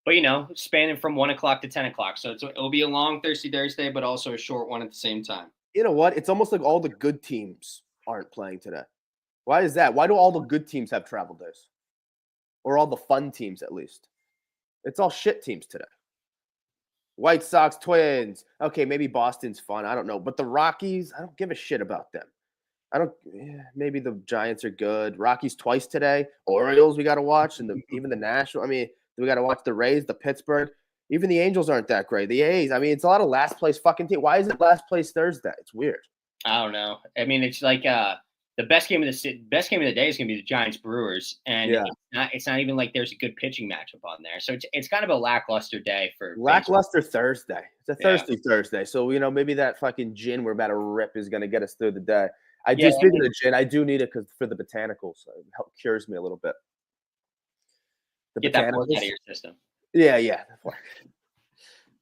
S2: But, spanning from 1 o'clock to 10 o'clock. So it'll be a long Thirsty Thursday, but also a short one at the same time.
S1: You know what? It's almost like all the good teams aren't playing today. Why is that? Why do all the good teams have travel days? Or all the fun teams, at least? It's all shit teams today. White Sox, Twins. Okay, maybe Boston's fun. I don't know. But the Rockies, I don't give a shit about them. I don't. Maybe the Giants are good. Rockies twice today. Orioles we got to watch, and even the National. I mean, we got to watch the Rays, the Pittsburgh. Even the Angels aren't that great. The A's. I mean, it's a lot of last place fucking team. Why is it last place Thursday? It's weird.
S2: I don't know. I mean, it's like the best game of the day is gonna be the Giants Brewers, and it's not even like there's a good pitching matchup on there. So it's kind of a lackluster day for
S1: lackluster baseball. Thursday. It's a thirsty Thursday. So maybe that fucking gin we're about to rip is gonna get us through the day. Speaking of gin, I do need it for the botanicals. So it cures me a little bit.
S2: Get that pork out of your system.
S1: Yeah.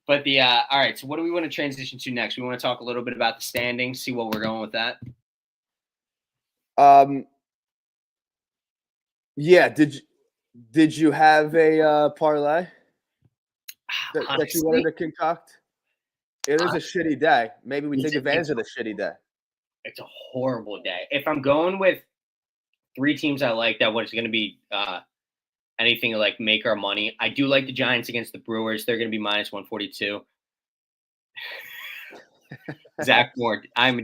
S2: But all right. So what do we want to transition to next? We want to talk a little bit about the standings, see what we're going with that.
S1: Yeah. Did you have a parlay that you wanted to concoct? It is a shitty day. Maybe we take advantage of the shitty day.
S2: It's a horrible day. If I'm going with 3 teams I like, that was going to be anything to like make our money. I do like the Giants against the Brewers. They're going to be minus 142. Zach Moore, I'm a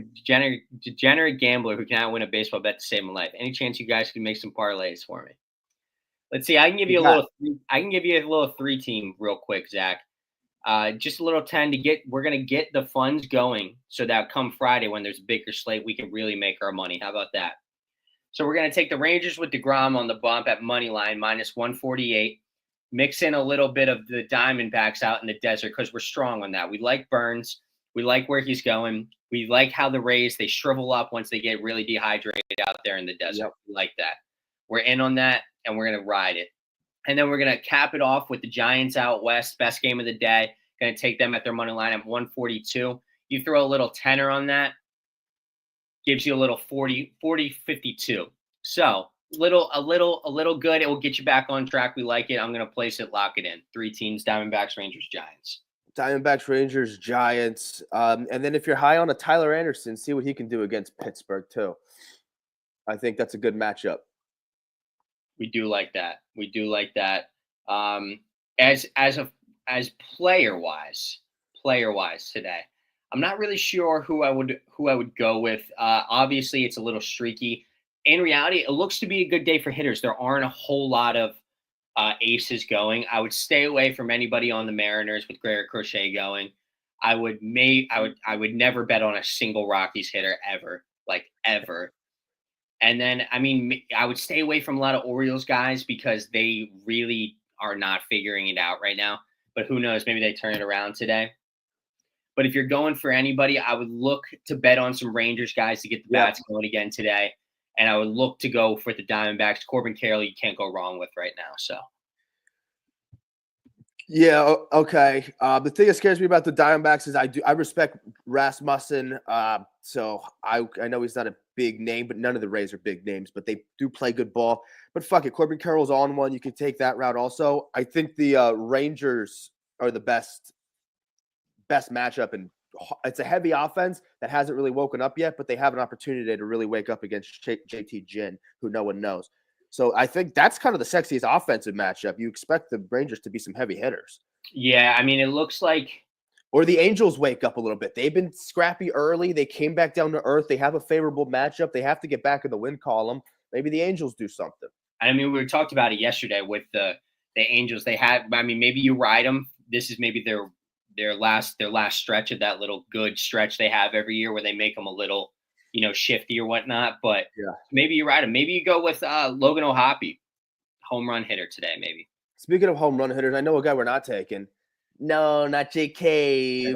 S2: degenerate gambler who cannot win a baseball bet to save my life. Any chance you guys can make some parlays for me? Let's see. I can give you a little 3-team real quick, Zach. Just a little 10 to get. We're gonna get the funds going so that come Friday when there's a bigger slate, we can really make our money. How about that? So we're gonna take the Rangers with DeGrom on the bump at money line minus 148. Mix in a little bit of the Diamondbacks out in the desert because we're strong on that. We like Burns. We like where he's going. We like how the Rays, they shrivel up once they get really dehydrated out there in the desert. Yep. We like that. We're in on that, and we're going to ride it. And then we're going to cap it off with the Giants out west, best game of the day. Going to take them at their money line at 142. You throw a little tenner on that, gives you a little 40-52. So a little good. It will get you back on track. We like it. I'm going to place it, lock it in. 3 teams, Diamondbacks, Rangers, Giants.
S1: Diamondbacks, Rangers, Giants. And then if you're high on a Tyler Anderson, see what he can do against Pittsburgh too. I think that's a good matchup.
S2: We do like that. As player wise today, I'm not really sure who I would go with. Obviously, it's a little streaky. In reality, it looks to be a good day for hitters. There aren't a whole lot of aces going. I would stay away from anybody on the Mariners with Gregor Crochet going. I would never bet on a single Rockies hitter ever. And then, I mean, I would stay away from a lot of Orioles guys because they really are not figuring it out right now. But who knows? Maybe they turn it around today. But if you're going for anybody, I would look to bet on some Rangers guys to get the bats going again today. And I would look to go for the Diamondbacks. Corbin Carroll, you can't go wrong with right now. So,
S1: yeah, okay. The thing that scares me about the Diamondbacks is I respect Rasmussen. So I know he's not a big name, but none of the Rays are big names. But they do play good ball. But fuck it, Corbin Carroll's on one. You can take that route also. I think the Rangers are the best matchup, and it's a heavy offense that hasn't really woken up yet, but they have an opportunity to really wake up against JT Ginn, who no one knows. So I think that's kind of the sexiest offensive matchup. You expect the Rangers to be some heavy hitters.
S2: Yeah, I mean, it looks like.
S1: Or the Angels wake up a little bit. They've been scrappy early. They came back down to earth. They have a favorable matchup. They have to get back in the win column. Maybe the Angels do something.
S2: I mean, we talked about it yesterday with the Angels. They had. I mean, maybe you ride them. This is maybe their last stretch of that little good stretch they have every year where they make them a little, shifty or whatnot. But maybe you ride them. Maybe you go with Logan O'Hoppe, home run hitter today, maybe.
S1: Speaking of home run hitters, I know a guy we're not taking. No, not JK.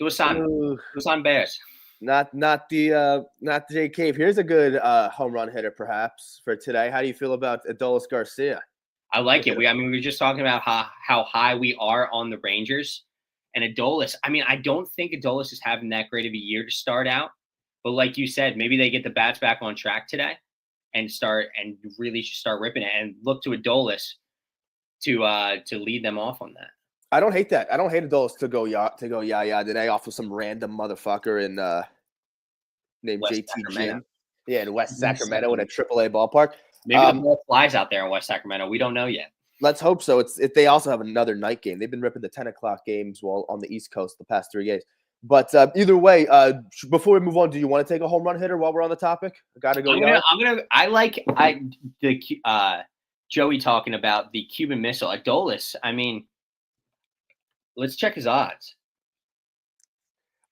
S2: Dusan Bears.
S1: Not J Cave. Here's a good home run hitter, perhaps, for today. How do you feel about Adolis Garcia?
S2: I like it. We were just talking about how high we are on the Rangers. And Adolis, I mean, I don't think Adolis is having that great of a year to start out. But like you said, maybe they get the bats back on track today and really start ripping it and look to Adolis to lead them off on that.
S1: I don't hate that. I don't hate Adolis to go today off of some random motherfucker named
S2: West
S1: JT
S2: Sacramento.
S1: Ginn. Yeah, in West Sacramento in a AAA ballpark.
S2: Maybe the ball flies out there in West Sacramento. We don't know yet.
S1: Let's hope so. They also have another night game. They've been ripping the 10 o'clock games while on the East Coast the past 3 games. But either way, before we move on, do you want to take a home run hitter while we're on the topic? I gotta go.
S2: Joey talking about the Cuban Missile. Adolis. I mean, let's check his odds.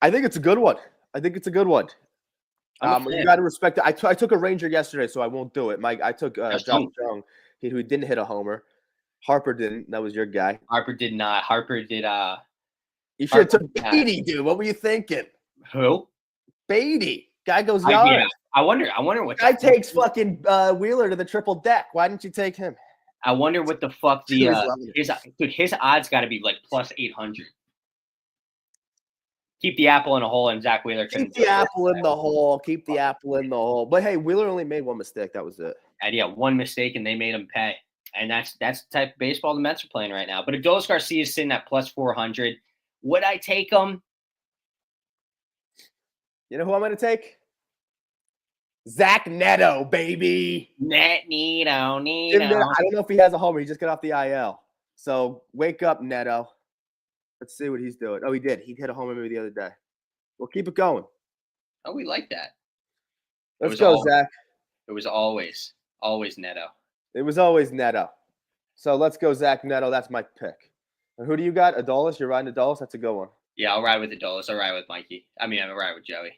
S1: I think it's a good one. You got to respect it. I took a Ranger yesterday, so I won't do it. I took Josh Jung, who didn't hit a homer. Harper didn't. That was your guy.
S2: Harper did not. Harper did.
S1: You should have took Beatty, dude. What were you thinking?
S2: Who?
S1: Beatty. Guy goes yards.
S2: Yeah. I wonder what.
S1: Guy takes fucking Wheeler to the triple deck. Why didn't you take him?
S2: I wonder what the fuck his odds got to be like plus 800. Keep the apple in a hole, and Zach Wheeler.
S1: Keep the apple in the hole. Keep the apple in the hole. But hey, Wheeler only made one mistake. That was it.
S2: And yeah, one mistake, and they made him pay. And that's the type of baseball the Mets are playing right now. But Adolis Garcia is sitting at plus 400. Would I take him?
S1: You know who I'm going to take? Zach Neto, baby.
S2: Neto.
S1: I don't know if he has a homer. He just got off the IL. So wake up, Neto. Let's see what he's doing. Oh, he did. He hit a homer maybe the other day. We'll keep it going.
S2: Oh, we like that.
S1: Let's go, Zach.
S2: It was always Neto.
S1: It was always Neto. So let's go, Zach Neto. That's my pick. And who do you got? Adolis? You're riding Adolis? That's a good one.
S2: Yeah, I'll ride with Adolis. I'll ride with Mikey. I'll ride with Joey.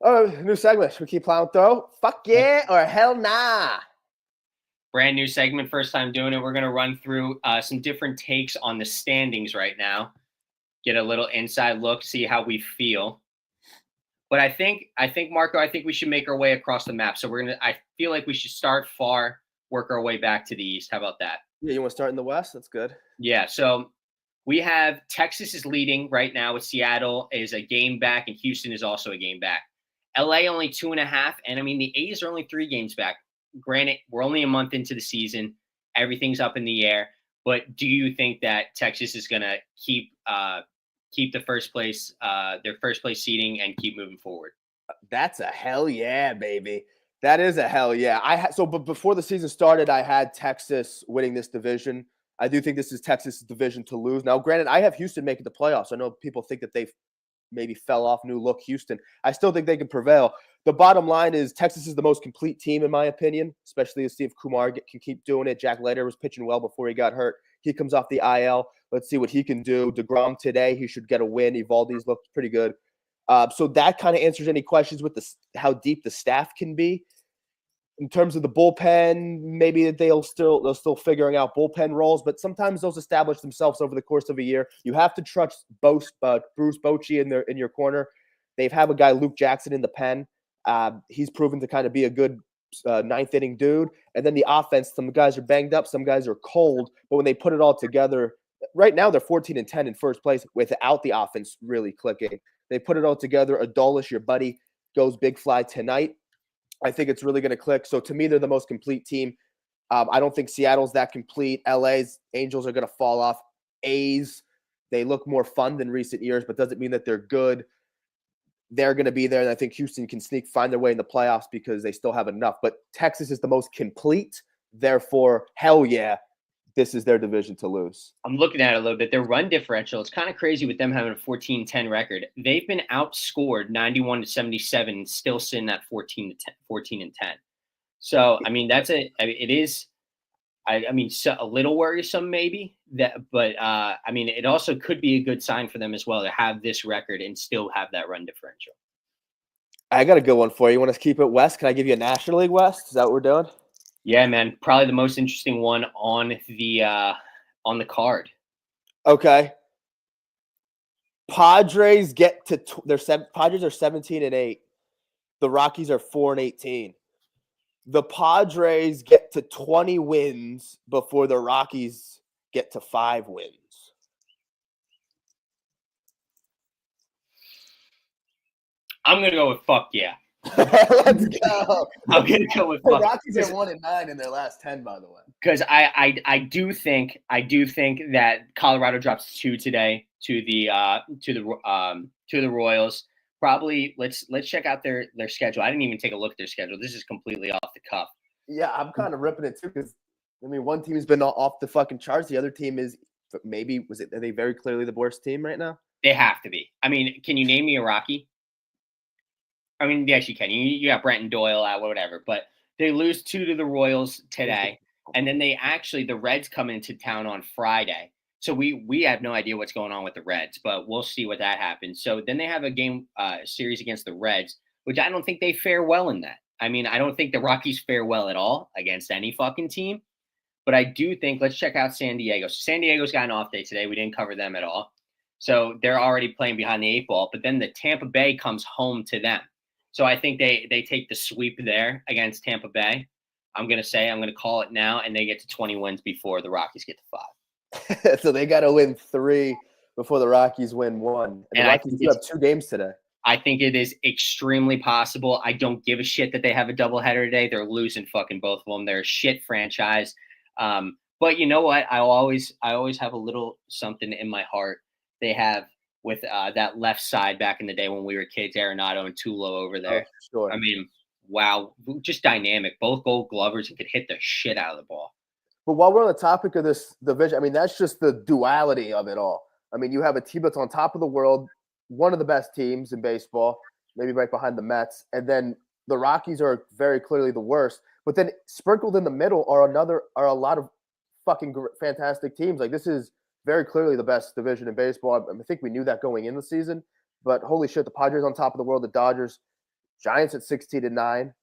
S1: Oh, new segment. Should we keep plowing through? Fuck yeah or hell nah.
S2: Brand new segment, first time doing it. We're going to run through some different takes on the standings right now. Get a little inside look, see how we feel. But I think Marco, we should make our way across the map. So I feel like we should start far, work our way back to the east. How about that?
S1: Yeah, you want to start in the west? That's good.
S2: Yeah, so we have Texas is leading right now with Seattle is a game back, and Houston is also a game back. LA only 2.5, and the A's are only 3 games back. Granted, we're only a month into the season. Everything's up in the air. But do you think that Texas is going to keep the first place, their first place seeding, and keep moving forward?
S1: That's a hell yeah, baby. That is a hell yeah. But before the season started, I had Texas winning this division. I do think this is Texas' division to lose. Now, granted, I have Houston making the playoffs. I know people think that they've maybe fell off, new look Houston. I still think they can prevail. The bottom line is Texas is the most complete team, in my opinion, especially if Steve Kumar can keep doing it. Jack Leiter was pitching well before he got hurt. He comes off the IL. Let's see what he can do. DeGrom today, he should get a win. Evaldi's looked pretty good. So that kind of answers any questions with how deep the staff can be. In terms of the bullpen, maybe they'll still figuring out bullpen roles, but sometimes those establish themselves over the course of a year. You have to trust Bruce Bochy in your corner. They've a guy, Luke Jackson, in the pen. He's proven to kind of be a good ninth inning dude. And then the offense, some guys are banged up, some guys are cold, but when they put it all together, right now they're 14-10 in first place without the offense really clicking. They put it all together. Adolis, your buddy, goes big fly tonight. I think it's really going to click. So to me, they're the most complete team. I don't think Seattle's that complete. LA's Angels are going to fall off. A's, they look more fun than recent years, but doesn't mean that they're good. They're going to be there, and I think Houston can find their way in the playoffs because they still have enough. But Texas is the most complete. Therefore, hell yeah, this is their division to lose.
S2: I'm looking at it a little bit. Their run differential, it's kind of crazy with them having a 14-10 record. They've been outscored 91-77 and still sitting at 14-10. So, it is a little worrisome maybe, but it also could be a good sign for them as well to have this record and still have that run differential.
S1: I got a good one for you. You want to keep it West? Can I give you a National League West? Is that what we're doing?
S2: Yeah, man. Probably the most interesting one on the card.
S1: Okay. Padres Padres are 17-8. The Rockies are 4-18. The Padres get to 20 wins before the Rockies get to 5 wins.
S2: I'm gonna go with fuck yeah.
S1: Let's go.
S2: I'm gonna go with
S1: the Rockies are 1-9 in their last 10, by the way.
S2: Because I do think that Colorado drops 2 today to the Royals. Probably let's check out their schedule. I didn't even take a look at their schedule. This is completely off the cuff.
S1: Yeah, I'm kind of ripping it too because I mean, one team has been off the fucking charts. The other team is maybe are they very clearly the worst team right now?
S2: They have to be. I mean, can you name me a Rocky? I mean, yes, you can. You got Brenton Doyle out, whatever. But they lose 2 to the Royals today, and then the Reds come into town on Friday. So we have no idea what's going on with the Reds, but we'll see what that happens. So then they have a game series against the Reds, which I don't think they fare well in that. I mean, I don't think the Rockies fare well at all against any fucking team. But I do think let's check out San Diego. San Diego's got an off day today. We didn't cover them at all. So they're already playing behind the 8 ball. But then the Tampa Bay comes home to them. So I think they take the sweep there against Tampa Bay. I'm going to call it now, and they get to 20 wins before the Rockies get to
S1: 5. So they got to win 3 before the Rockies win 1. And the Rockies do have 2 games today.
S2: I think it is extremely possible. I don't give a shit that they have a doubleheader today. They're losing fucking both of them. They're a shit franchise. But you know what? I always have a little something in my heart. They have with that left side back in the day when we were kids, Arenado and Tulo over there.
S1: Oh, sure.
S2: I mean, wow, just dynamic. Both Gold Glovers and could hit the shit out of the ball.
S1: But while we're on the topic of this division, I mean, that's just the duality of it all. I mean, you have a team that's on top of the world, one of the best teams in baseball, maybe right behind the Mets, and then the Rockies are very clearly the worst. But then sprinkled in the middle are a lot of fucking fantastic teams. Like, this is very clearly the best division in baseball. I think we knew that going in the season, but holy shit, the Padres on top of the world, the Dodgers, Giants at 16-9,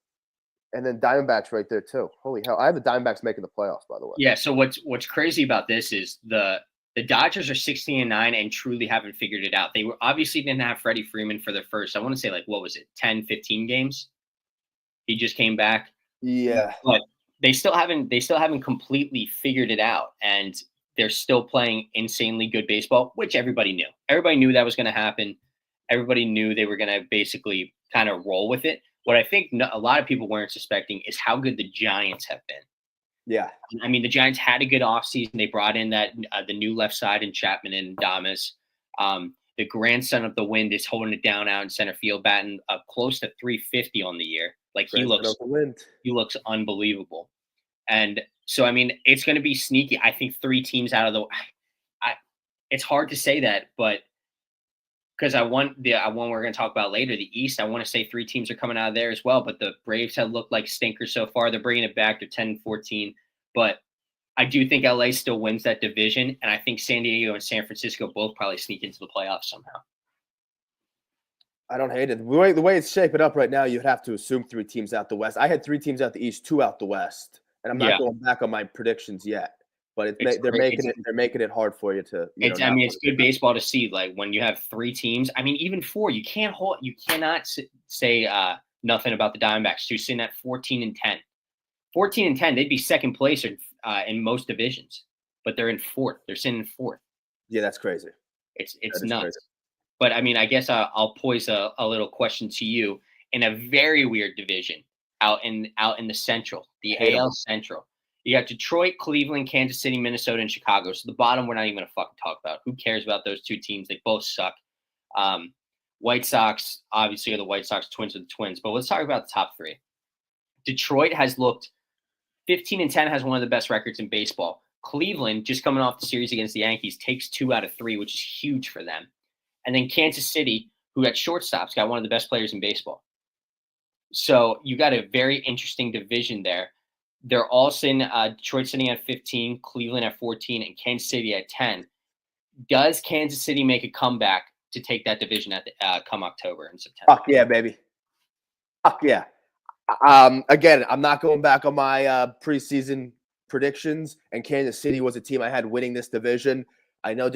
S1: and then Diamondbacks right there too. Holy hell, I have the Diamondbacks making the playoffs, by the way.
S2: Yeah. So what's crazy about this is the Dodgers are 16-9 and truly haven't figured it out. They were obviously didn't have Freddie Freeman for their first, I want to say, like, what was it, 10, 15 games? He just came back.
S1: Yeah.
S2: But they still haven't completely figured it out, and they're still playing insanely good baseball, which everybody knew. Everybody knew that was going to happen. Everybody knew they were going to basically kind of roll with it. What I think a lot of people weren't suspecting is how good the Giants have been.
S1: Yeah.
S2: I mean, the Giants had a good offseason. They brought in that the new left side in Chapman and Damas. The grandson of the wind is holding it down out in center field, batting up close to 350 on the year. Like, he looks unbelievable. And so, I mean, it's going to be sneaky. I think 3 teams out of the it's hard to say that, but because I want we're going to talk about later, the East, I want to say 3 teams are coming out of there as well. But the Braves have looked like stinkers so far. They're bringing it back. They're 10-14. But I do think LA still wins that division. And I think San Diego and San Francisco both probably sneak into the playoffs somehow.
S1: I don't hate it. The way it's shaping up right now, you'd have to assume 3 teams out the West. I had 3 teams out the East, 2 out the West. And I'm not going back on my predictions yet. But they're making it hard for you to.
S2: It's good baseball to see. Like, when you have 3 teams. I mean, even 4. You cannot say nothing about the Diamondbacks too. Sitting at 14-10, 14-10, they'd be second place in most divisions, but they're in 4th. They're sitting in 4th.
S1: Yeah, that's crazy.
S2: It's nuts. Crazy. But I mean, I guess I'll pose a little question to you in a very weird division out in the Central, the AL Central. You got Detroit, Cleveland, Kansas City, Minnesota, and Chicago. So the bottom, we're not even going to fucking talk about. Who cares about those 2 teams? They both suck. White Sox, obviously, are the White Sox. Twins are the Twins. But let's talk about the top 3. Detroit has looked 15-10, has one of the best records in baseball. Cleveland, just coming off the series against the Yankees, takes 2 out of 3, which is huge for them. And then Kansas City, who at shortstops got one of the best players in baseball. So you got a very interesting division there. They're all sitting, Detroit sitting at 15, Cleveland at 14, and Kansas City at 10. Does Kansas City make a comeback to take that division at come October and September?
S1: Fuck yeah, baby. Fuck yeah. Again, I'm not going back on my preseason predictions, and Kansas City was a team I had winning this division. I know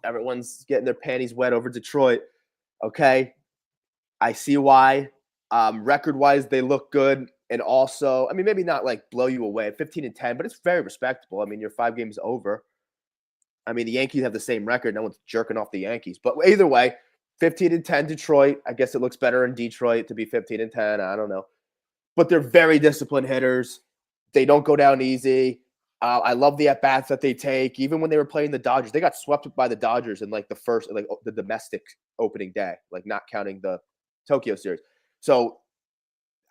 S1: everyone's getting their panties wet over Detroit. Okay. I see why. Record-wise, they look good. And also, I mean, maybe not like blow you away at 15-10, but it's very respectable. I mean, you're 5 games over. I mean, the Yankees have the same record. No one's jerking off the Yankees. But either way, 15-10 Detroit. I guess it looks better in Detroit to be 15-10. I don't know. But they're very disciplined hitters. They don't go down easy. I love the at-bats that they take. Even when they were playing the Dodgers, they got swept by the Dodgers in like the domestic opening day, like not counting the Tokyo series. So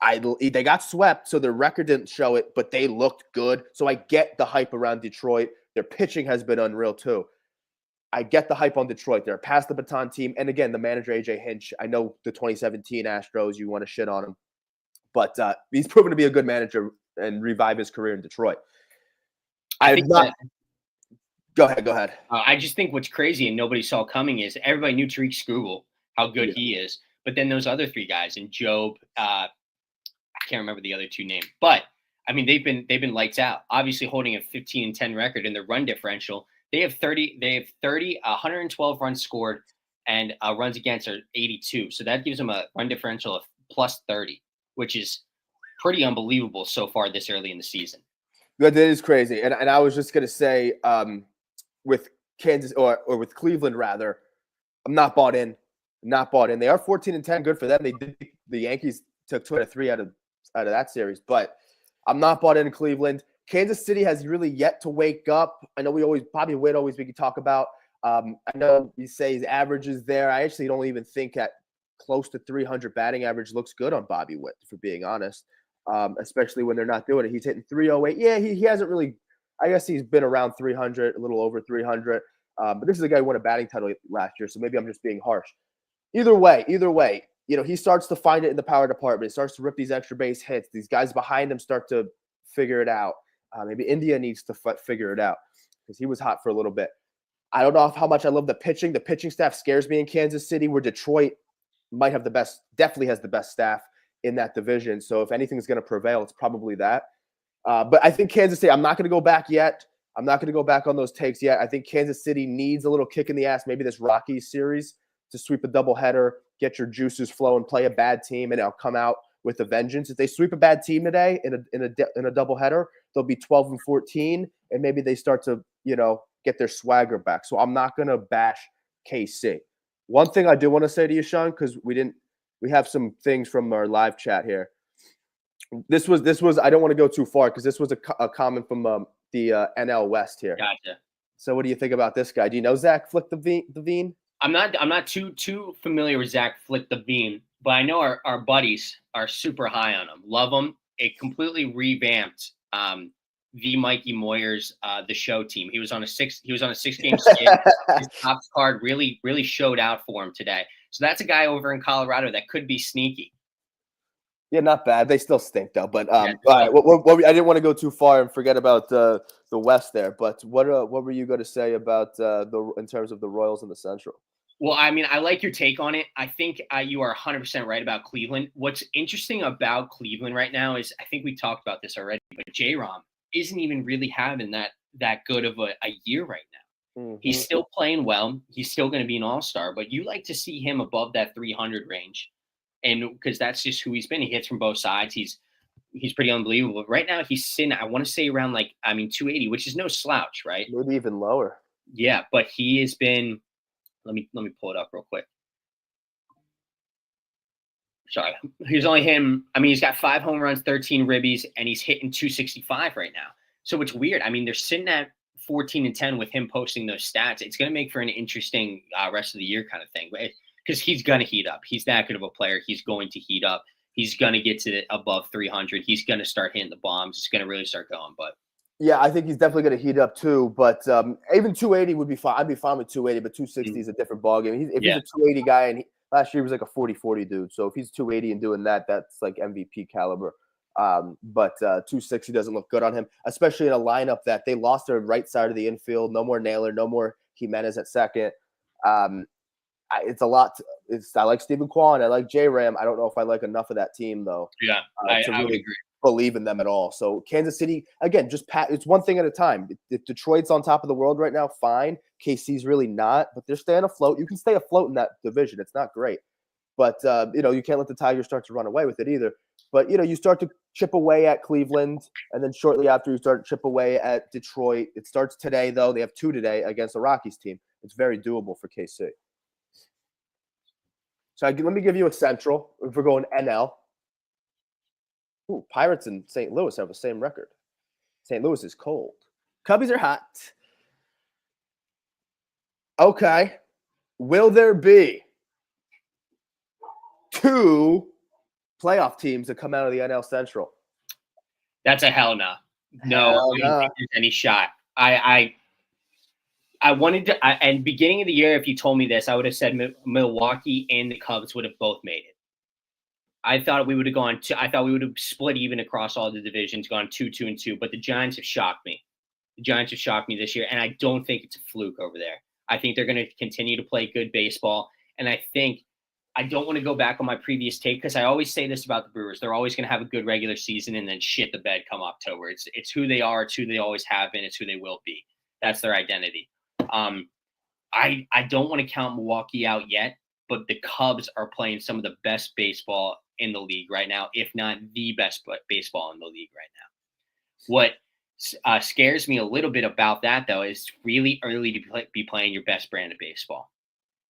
S1: They got swept, so their record didn't show it, but they looked good. So I get the hype around Detroit. Their pitching has been unreal too. I get the hype on Detroit. They're a pass the baton team. And again, the manager, AJ Hinch, I know the 2017 Astros, you want to shit on him, but he's proven to be a good manager and revive his career in Detroit. Go ahead.
S2: I just think what's crazy and nobody saw coming is everybody knew Tariq Skubal, how good he is. But then those other three guys, and Job, I can't remember the other two names. But, I mean, they've been lights out. Obviously holding a 15-10 record in the run differential. They have 112 runs scored, and runs against are 82. So that gives them a run differential of plus 30, which is pretty unbelievable so far this early in the season.
S1: That is crazy. And I was just going to say, with Kansas or with Cleveland, rather, I'm not bought in. They are 14-10, good for them. The Yankees took 2 out of 3 out of that series, but I'm not bought in Cleveland. Kansas City has really yet to wake up. I know we can talk about. I know you say his average is there. I actually don't even think at close to 300 batting average looks good on Bobby Witt, for being honest. Especially when they're not doing it. He's hitting 308. Yeah, he hasn't really. I guess he's been around 300, a little over 300. But this is a guy who won a batting title last year, so maybe I'm just being harsh. Either way, he starts to find it in the power department. He starts to rip these extra base hits. These guys behind him start to figure it out. Maybe India needs to figure it out because he was hot for a little bit. I don't know how much I love the pitching. The pitching staff scares me in Kansas City, where Detroit might have definitely has the best staff in that division. So if anything is going to prevail, it's probably that. But I think Kansas City, I'm not going to go back yet. I'm not going to go back on those takes yet. I think Kansas City needs a little kick in the ass, maybe this Rockies series, to sweep a doubleheader, get your juices flowing, play a bad team, and they'll come out with a vengeance. If they sweep a bad team today in a doubleheader, they'll be 12-14, and maybe they start to get their swagger back. So I'm not going to bash KC. One thing I do want to say to you, Sean, because we have some things from our live chat here. This was I don't want to go too far because this was a comment from the NL West here.
S2: Gotcha.
S1: So what do you think about this guy? Do you know Zach Flick the Veen?
S2: I'm not too familiar with Zach Flick the Veen, but I know our buddies are super high on him. Love him. It completely revamped the Mikey Moyers the show team. He was on a 6-game skid. His top card really showed out for him today. So that's a guy over in Colorado that could be sneaky.
S1: Yeah, not bad. They still stink though. But all right, what I didn't want to go too far and forget about the West there. But what were you going to say about in terms of the Royals in the Central?
S2: Well, I mean, I like your take on it. I think you are 100% right about Cleveland. What's interesting about Cleveland right now is I think we talked about this already, but J-Rom isn't even really having that good of a year right now. Mm-hmm. He's still playing well. He's still going to be an all-star, but you like to see him above that 300 range. And because that's just who he's been. He hits from both sides. He's pretty unbelievable. Right now he's sitting, I want to say around 280, which is no slouch, right?
S1: Maybe even lower.
S2: Yeah, but he has been, let me pull it up real quick. Sorry. He's only him. I mean, he's got 5 home runs, 13 ribbies, and he's hitting 265 right now. So it's weird. I mean, they're sitting at 14-10 with him posting those stats. It's going to make for an interesting rest of the year kind of thing. But because he's going to heat up. He's that good of a player. He's going to heat up. He's going to get to above 300. He's going to start hitting the bombs. It's going to really start going. But
S1: yeah, I think he's definitely going to heat up too. But even 280 would be fine. I'd be fine with 280, but 260 is a different ballgame. If he's a 280 guy, and last year he was like a 40-40 dude. So if he's 280 and doing that, that's like MVP caliber. But 260 doesn't look good on him, especially in a lineup that they lost their right side of the infield. No more Naylor, no more Jimenez at second. It's a lot. I like Stephen Kwan. I like J-Ram. I don't know if I like enough of that team, though.
S2: Yeah, I really would agree.
S1: Believe in them at all. So Kansas City, again, just it's one thing at a time. If Detroit's on top of the world right now, fine. KC's really not, but they're staying afloat. You can stay afloat in that division. It's not great. But, you can't let the Tigers start to run away with it either. But, you start to chip away at Cleveland, and then shortly after you start to chip away at Detroit. It starts today, though. They have 2 today against the Rockies team. It's very doable for KC. So let me give you a Central. If we're going NL. Ooh, Pirates and St. Louis have the same record. St. Louis is cold. Cubbies are hot. Okay. Will there be 2 playoff teams that come out of the NL Central.
S2: That's a hell no. No,
S1: Hell
S2: I
S1: no.
S2: don't think there's any shot. I wanted to, and beginning of the year, if you told me this, I would have said Milwaukee and the Cubs would have both made it. I thought we would have gone I thought we would have split even across all the divisions, gone 2-2-2. But the Giants have shocked me. The Giants have shocked me this year, and I don't think it's a fluke over there. I think they're going to continue to play good baseball, and I think I don't want to go back on my previous take because I always say this about the Brewers: they're always going to have a good regular season and then shit the bed come October. It's who they are, it's who they always have been, it's who they will be. That's their identity. I don't want to count Milwaukee out yet, but the Cubs are playing some of the best baseball in the league right now, if not the best baseball in the league right now. What scares me a little bit about that, though, is really early to be playing your best brand of baseball.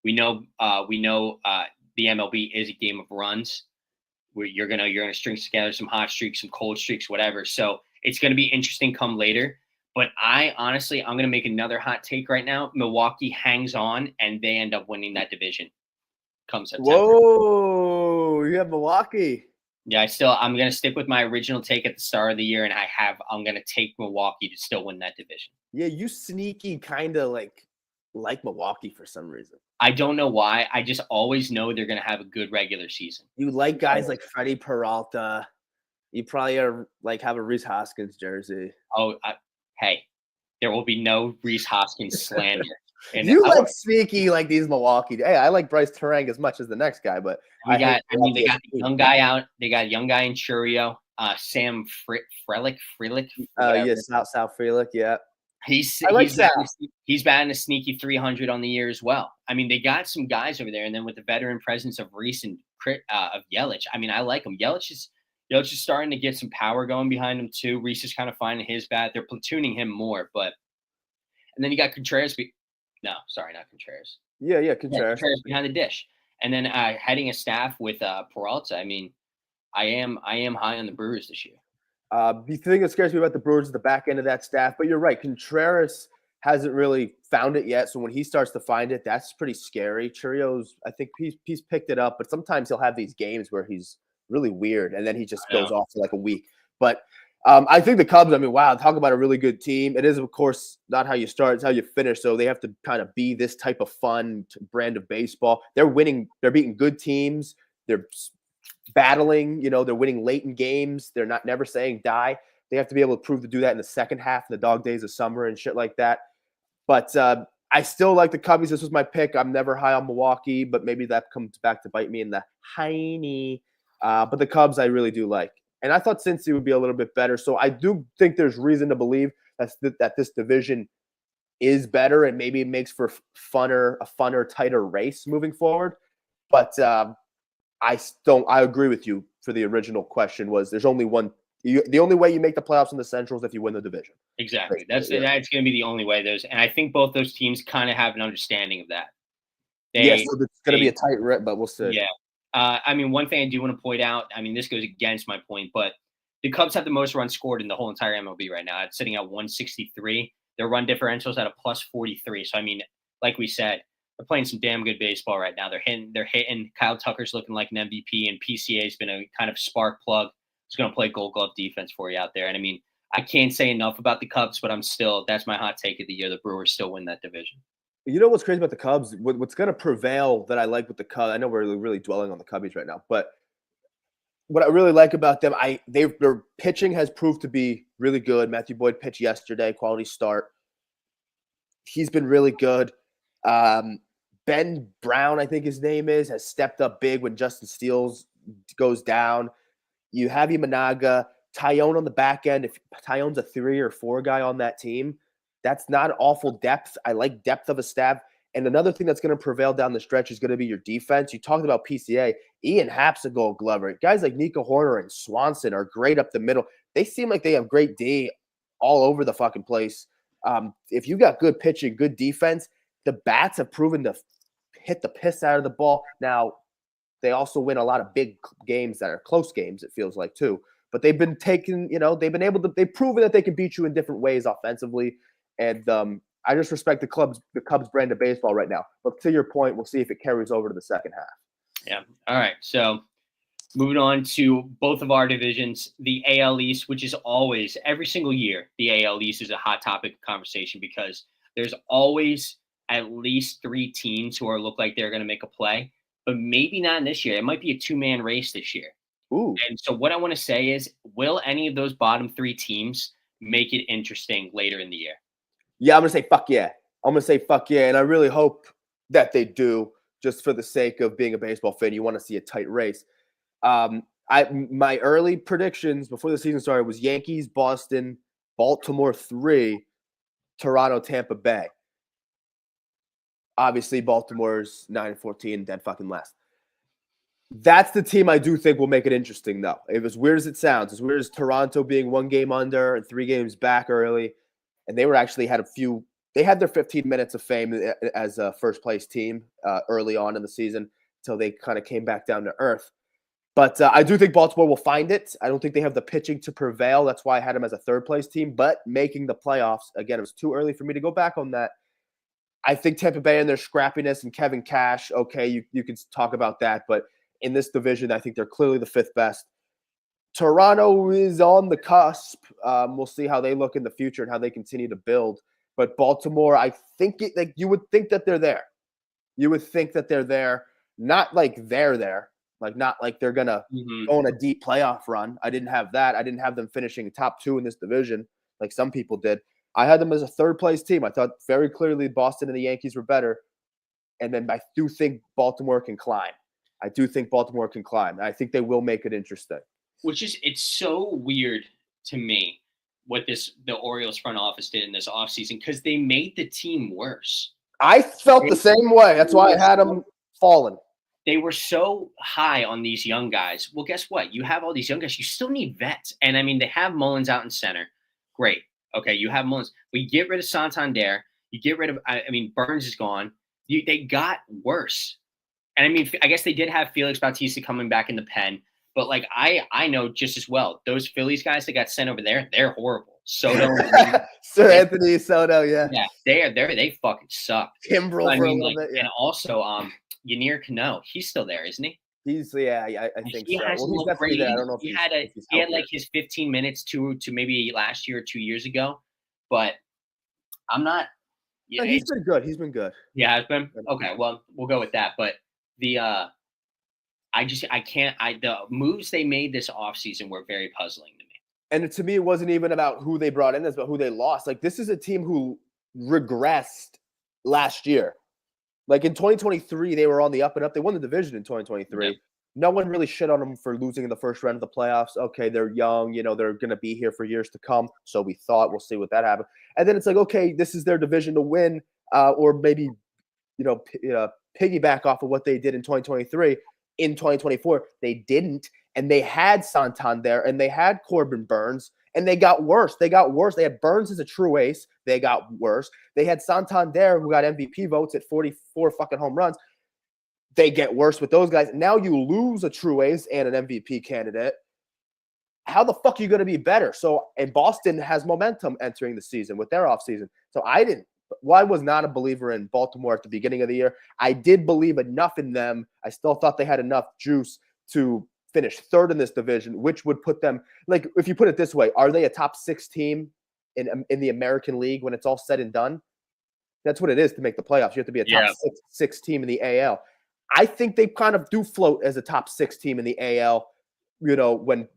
S2: We know the MLB is a game of runs, where you're gonna string together some hot streaks, some cold streaks, whatever. So it's gonna be interesting come later. But I'm gonna make another hot take right now. Milwaukee hangs on, and they end up winning that division come September.
S1: Whoa, you have Milwaukee.
S2: Yeah, I'm gonna stick with my original take at the start of the year, and I'm gonna take Milwaukee to still win that division.
S1: Yeah, you sneaky kind of like Milwaukee for some reason.
S2: I don't know why. I just always know they're gonna have a good regular season.
S1: You like guys like Freddie Peralta. You probably are like have a Rhys Hoskins jersey.
S2: Oh, hey, there will be no Rhys Hoskins slander.
S1: And you like sneaky like these Milwaukee. Hey, I like Bryce Terang as much as the next guy, but
S2: they got a young guy out. They got a young guy in Churio, Sam Frelick.
S1: Yes, South Frelick, yeah.
S2: He's batting a sneaky 300 on the year as well. I mean, they got some guys over there, and then with the veteran presence of Reese and of Yelich, I mean, I like him. Yelich is starting to get some power going behind him too. Reese is kind of finding his bat. They're platooning him more, and then you got Contreras. No, sorry, not Contreras.
S1: Yeah, Contreras
S2: behind the dish, and then heading a staff with Peralta. I mean, I am high on the Brewers this year.
S1: The thing that scares me about the Brewers is the back end of that staff, but you're right. Contreras hasn't really found it yet, so when he starts to find it, that's pretty scary. Churio's, I think he's picked it up, but sometimes he'll have these games where he's really weird, and then he just goes off for like a week. But I think the Cubs, I mean, wow, talk about a really good team. It is, of course, not how you start, it's how you finish. So they have to kind of be this type of fun brand of baseball. They're winning. They're beating good teams. They're battling. They're winning late in games. They're never saying die. They have to be able to prove to do that in the second half, in the dog days of summer and shit like that. But I still like the Cubbies. This was my pick. I'm never high on Milwaukee, but maybe that comes back to bite me in the hiney. But the Cubs I really do like. And I thought Cincy would be a little bit better. So I do think there's reason to believe that this division is better and maybe it makes for a funner, tighter race moving forward. But I agree with you for the original question was there's only one. The only way you make the playoffs in the Central is if you win the division.
S2: Exactly. That's going to be the only way. And I think both those teams kind of have an understanding of that.
S1: So it's going to be a tight rip, but we'll see.
S2: Yeah. I mean, one thing I do want to point out, I mean, this goes against my point, but the Cubs have the most runs scored in the whole entire MLB right now. It's sitting at 163. Their run differential is at a plus 43. So, I mean, like we said, they're playing some damn good baseball right now. They're hitting. Kyle Tucker's looking like an MVP, and PCA has been a kind of spark plug. He's going to play Gold Glove defense for you out there. And I mean, I can't say enough about the Cubs, but that's my hot take of the year. The Brewers still win that division.
S1: You know what's crazy about the Cubs? What's going to prevail that I like with the Cubs? I know we're really dwelling on the Cubbies right now, but what I really like about them, their pitching has proved to be really good. Matthew Boyd pitched yesterday, quality start. He's been really good. Ben Brown, I think his name is, has stepped up big when Justin Steele goes down. You have Imanaga, Tyone on the back end. If Tyone's a 3 or 4 guy on that team, that's not awful depth. I like depth of a staff. And another thing that's going to prevail down the stretch is going to be your defense. You talked about PCA. Ian Happ's a Gold Glover. Guys like Nico Horner and Swanson are great up the middle. They seem like they have great D all over the fucking place. If you got good pitching, good defense, the bats have proven to hit the piss out of the ball. Now, they also win a lot of big games that are close games, it feels like, too. But they've been they've proven that they can beat you in different ways offensively. And I just respect the Cubs brand of baseball right now. But to your point, we'll see if it carries over to the second half.
S2: Yeah. All right. So Moving on to both of our divisions, the AL East, which is always, every single year, the AL East is a hot topic of conversation because there's always at least 3 teams who look like they're going to make a play, but maybe not in this year. It might be a 2-man race this year.
S1: Ooh.
S2: And so what I want to say is, will any of those bottom 3 teams make it interesting later in the year?
S1: Yeah, I'm going to say fuck yeah. I'm going to say fuck yeah, and I really hope that they do, just for the sake of being a baseball fan. You want to see a tight race. My early predictions before the season started was Yankees, Boston, Baltimore 3, Toronto, Tampa Bay. Obviously, Baltimore's 9-14, dead fucking last. That's the team I do think will make it interesting, though. As weird as it sounds, as weird as Toronto being 1 game under and 3 games back early, and they had their 15 minutes of fame as a first place team early on in the season until they kind of came back down to earth. But I do think Baltimore will find it. I don't think they have the pitching to prevail. That's why I had them as a third-place team. But making the playoffs, again, it was too early for me to go back on that. I think Tampa Bay and their scrappiness and Kevin Cash, okay, you can talk about that. But in this division, I think they're clearly the 5th best. Toronto is on the cusp. We'll see how they look in the future and how they continue to build. But Baltimore, I think you would think that they're there. You would think that they're there. Not like they're there. Like, not like they're going to go on a deep playoff run. I didn't have that. I didn't have them finishing top 2 in this division like some people did. I had them as a third-place team. I thought very clearly Boston and the Yankees were better. And then I do think Baltimore can climb. I think they will make it interesting.
S2: It's so weird to me what the Orioles front office did in this offseason, because they made the team worse.
S1: I felt the same way. That's why I had them falling.
S2: They were so high on these young guys. Well, guess what? You have all these young guys. You still need vets. And, I mean, they have Mullins out in center. Great. Okay, you have Mullins. But you get rid of Santander. You get rid of – Burns is gone. They got worse. And, I guess they did have Felix Bautista coming back in the pen. But, like, I know just as well, those Phillies guys that got sent over there, they're horrible. Soto.
S1: Anthony Soto, yeah.
S2: Yeah, they fucking suck.
S1: Kimbrel for a little bit, yeah.
S2: And also Yennier Cano, he's still there, isn't he?
S1: I think so. He's definitely there. I don't know if
S2: he had like his 15 minutes to maybe last year or 2 years ago, but I'm not.
S1: Yeah, he's been good. He's been good.
S2: Yeah, it's been okay. Well, we'll go with that. But the moves they made this offseason were very puzzling to me.
S1: And to me, it wasn't even about who they brought in, it's about who they lost. Like, this is a team who regressed last year. Like, in 2023, they were on the up and up. They won the division in 2023. Yeah. No one really shit on them for losing in the first round of the playoffs. Okay, they're young. They're going to be here for years to come. So we thought, we'll see what that happens. And then it's like, okay, this is their division to win, or maybe, piggyback off of what they did in 2023. In 2024, they didn't. And they had Santander and they had Corbin Burns, and they got worse. They had Burns as a true ace. They got worse. They had Santander, who got MVP votes at 44 fucking home runs. They get worse with those guys. Now you lose a true ace and an MVP candidate. How the fuck are you going to be better? And Boston has momentum entering the season with their offseason. So I was not a believer in Baltimore at the beginning of the year. I did believe enough in them. I still thought they had enough juice to finish 3rd in this division, which would put them, like, if you put it this way, are they a top 6 team in the American League when it's all said and done? That's what it is to make the playoffs. You have to be a top six team in the AL. I think they kind of do float as a top 6 team in the AL, when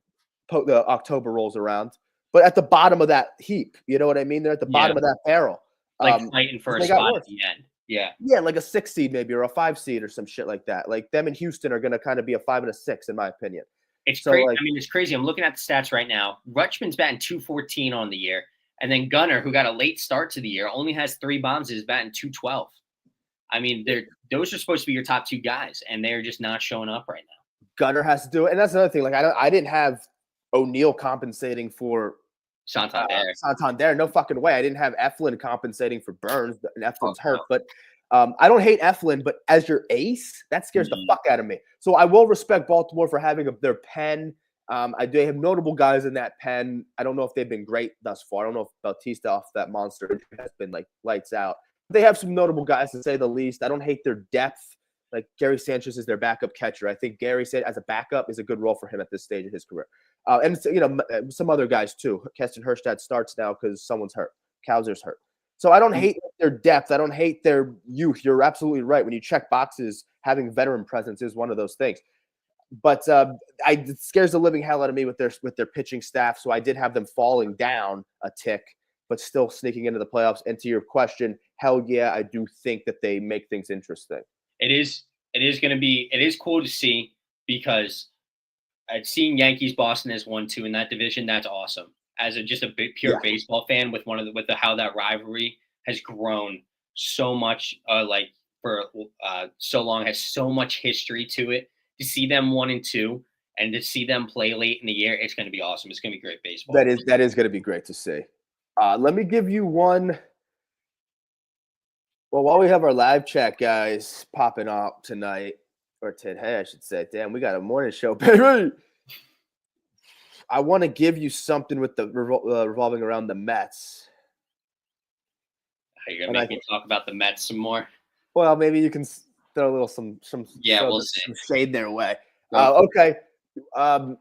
S1: the October rolls around. But at the bottom of that heap, you know what I mean? They're at the bottom of that barrel.
S2: Like fighting for a spot at the end. Yeah.
S1: Yeah, like a 6 seed maybe, or a 5 seed or some shit like that. Like, them in Houston are going to kind of be a 5 and a 6, in my opinion.
S2: It's crazy. It's crazy. I'm looking at the stats right now. Rutschman's batting .214 on the year. And then Gunnar, who got a late start to the year, only has 3 bombs, is batting .212. Those are supposed to be your top 2 guys, and they're just not showing up right now.
S1: Gunnar has to do it. And that's another thing. Like, I didn't have O'Neill compensating for Santander. No fucking way. I didn't have Eflin compensating for Burns, and Eflin's hurt. But I don't hate Eflin, but as your ace, that scares the fuck out of me. So I will respect Baltimore for having their pen. They have notable guys in that pen. I don't know if they've been great thus far. I don't know if Bautista off that monster has been like lights out. They have some notable guys, to say the least. I don't hate their depth. Like Gary Sanchez is their backup catcher. I think Gary said as a backup is a good role for him at this stage of his career. And so, some other guys too. Keston Herstadt starts now because someone's hurt. Kowser's hurt. So I don't hate their depth. I don't hate their youth. You're absolutely right. When you check boxes, having veteran presence is one of those things. But it scares the living hell out of me with their pitching staff. So I did have them falling down a tick, but still sneaking into the playoffs. And to your question, hell yeah, I do think that they make things interesting.
S2: It is cool to see because seeing Yankees Boston as 1-2 in that division, that's awesome. As just a pure baseball fan with how that rivalry has grown so much, for so long, has so much history to it. To see them 1-2 and to see them play late in the year, it's going to be awesome. It's going to be great baseball.
S1: That is going to be great to see. Let me give you one. Well, while we have our live chat guys popping up tonight, or today, I should say, damn, we got a morning show, baby. I want to give you something with the revolving around the Mets.
S2: Are you going to make me talk about the Mets some more?
S1: Well, maybe you can throw a little some
S2: we'll see.
S1: Some shade their way. Okay. Mets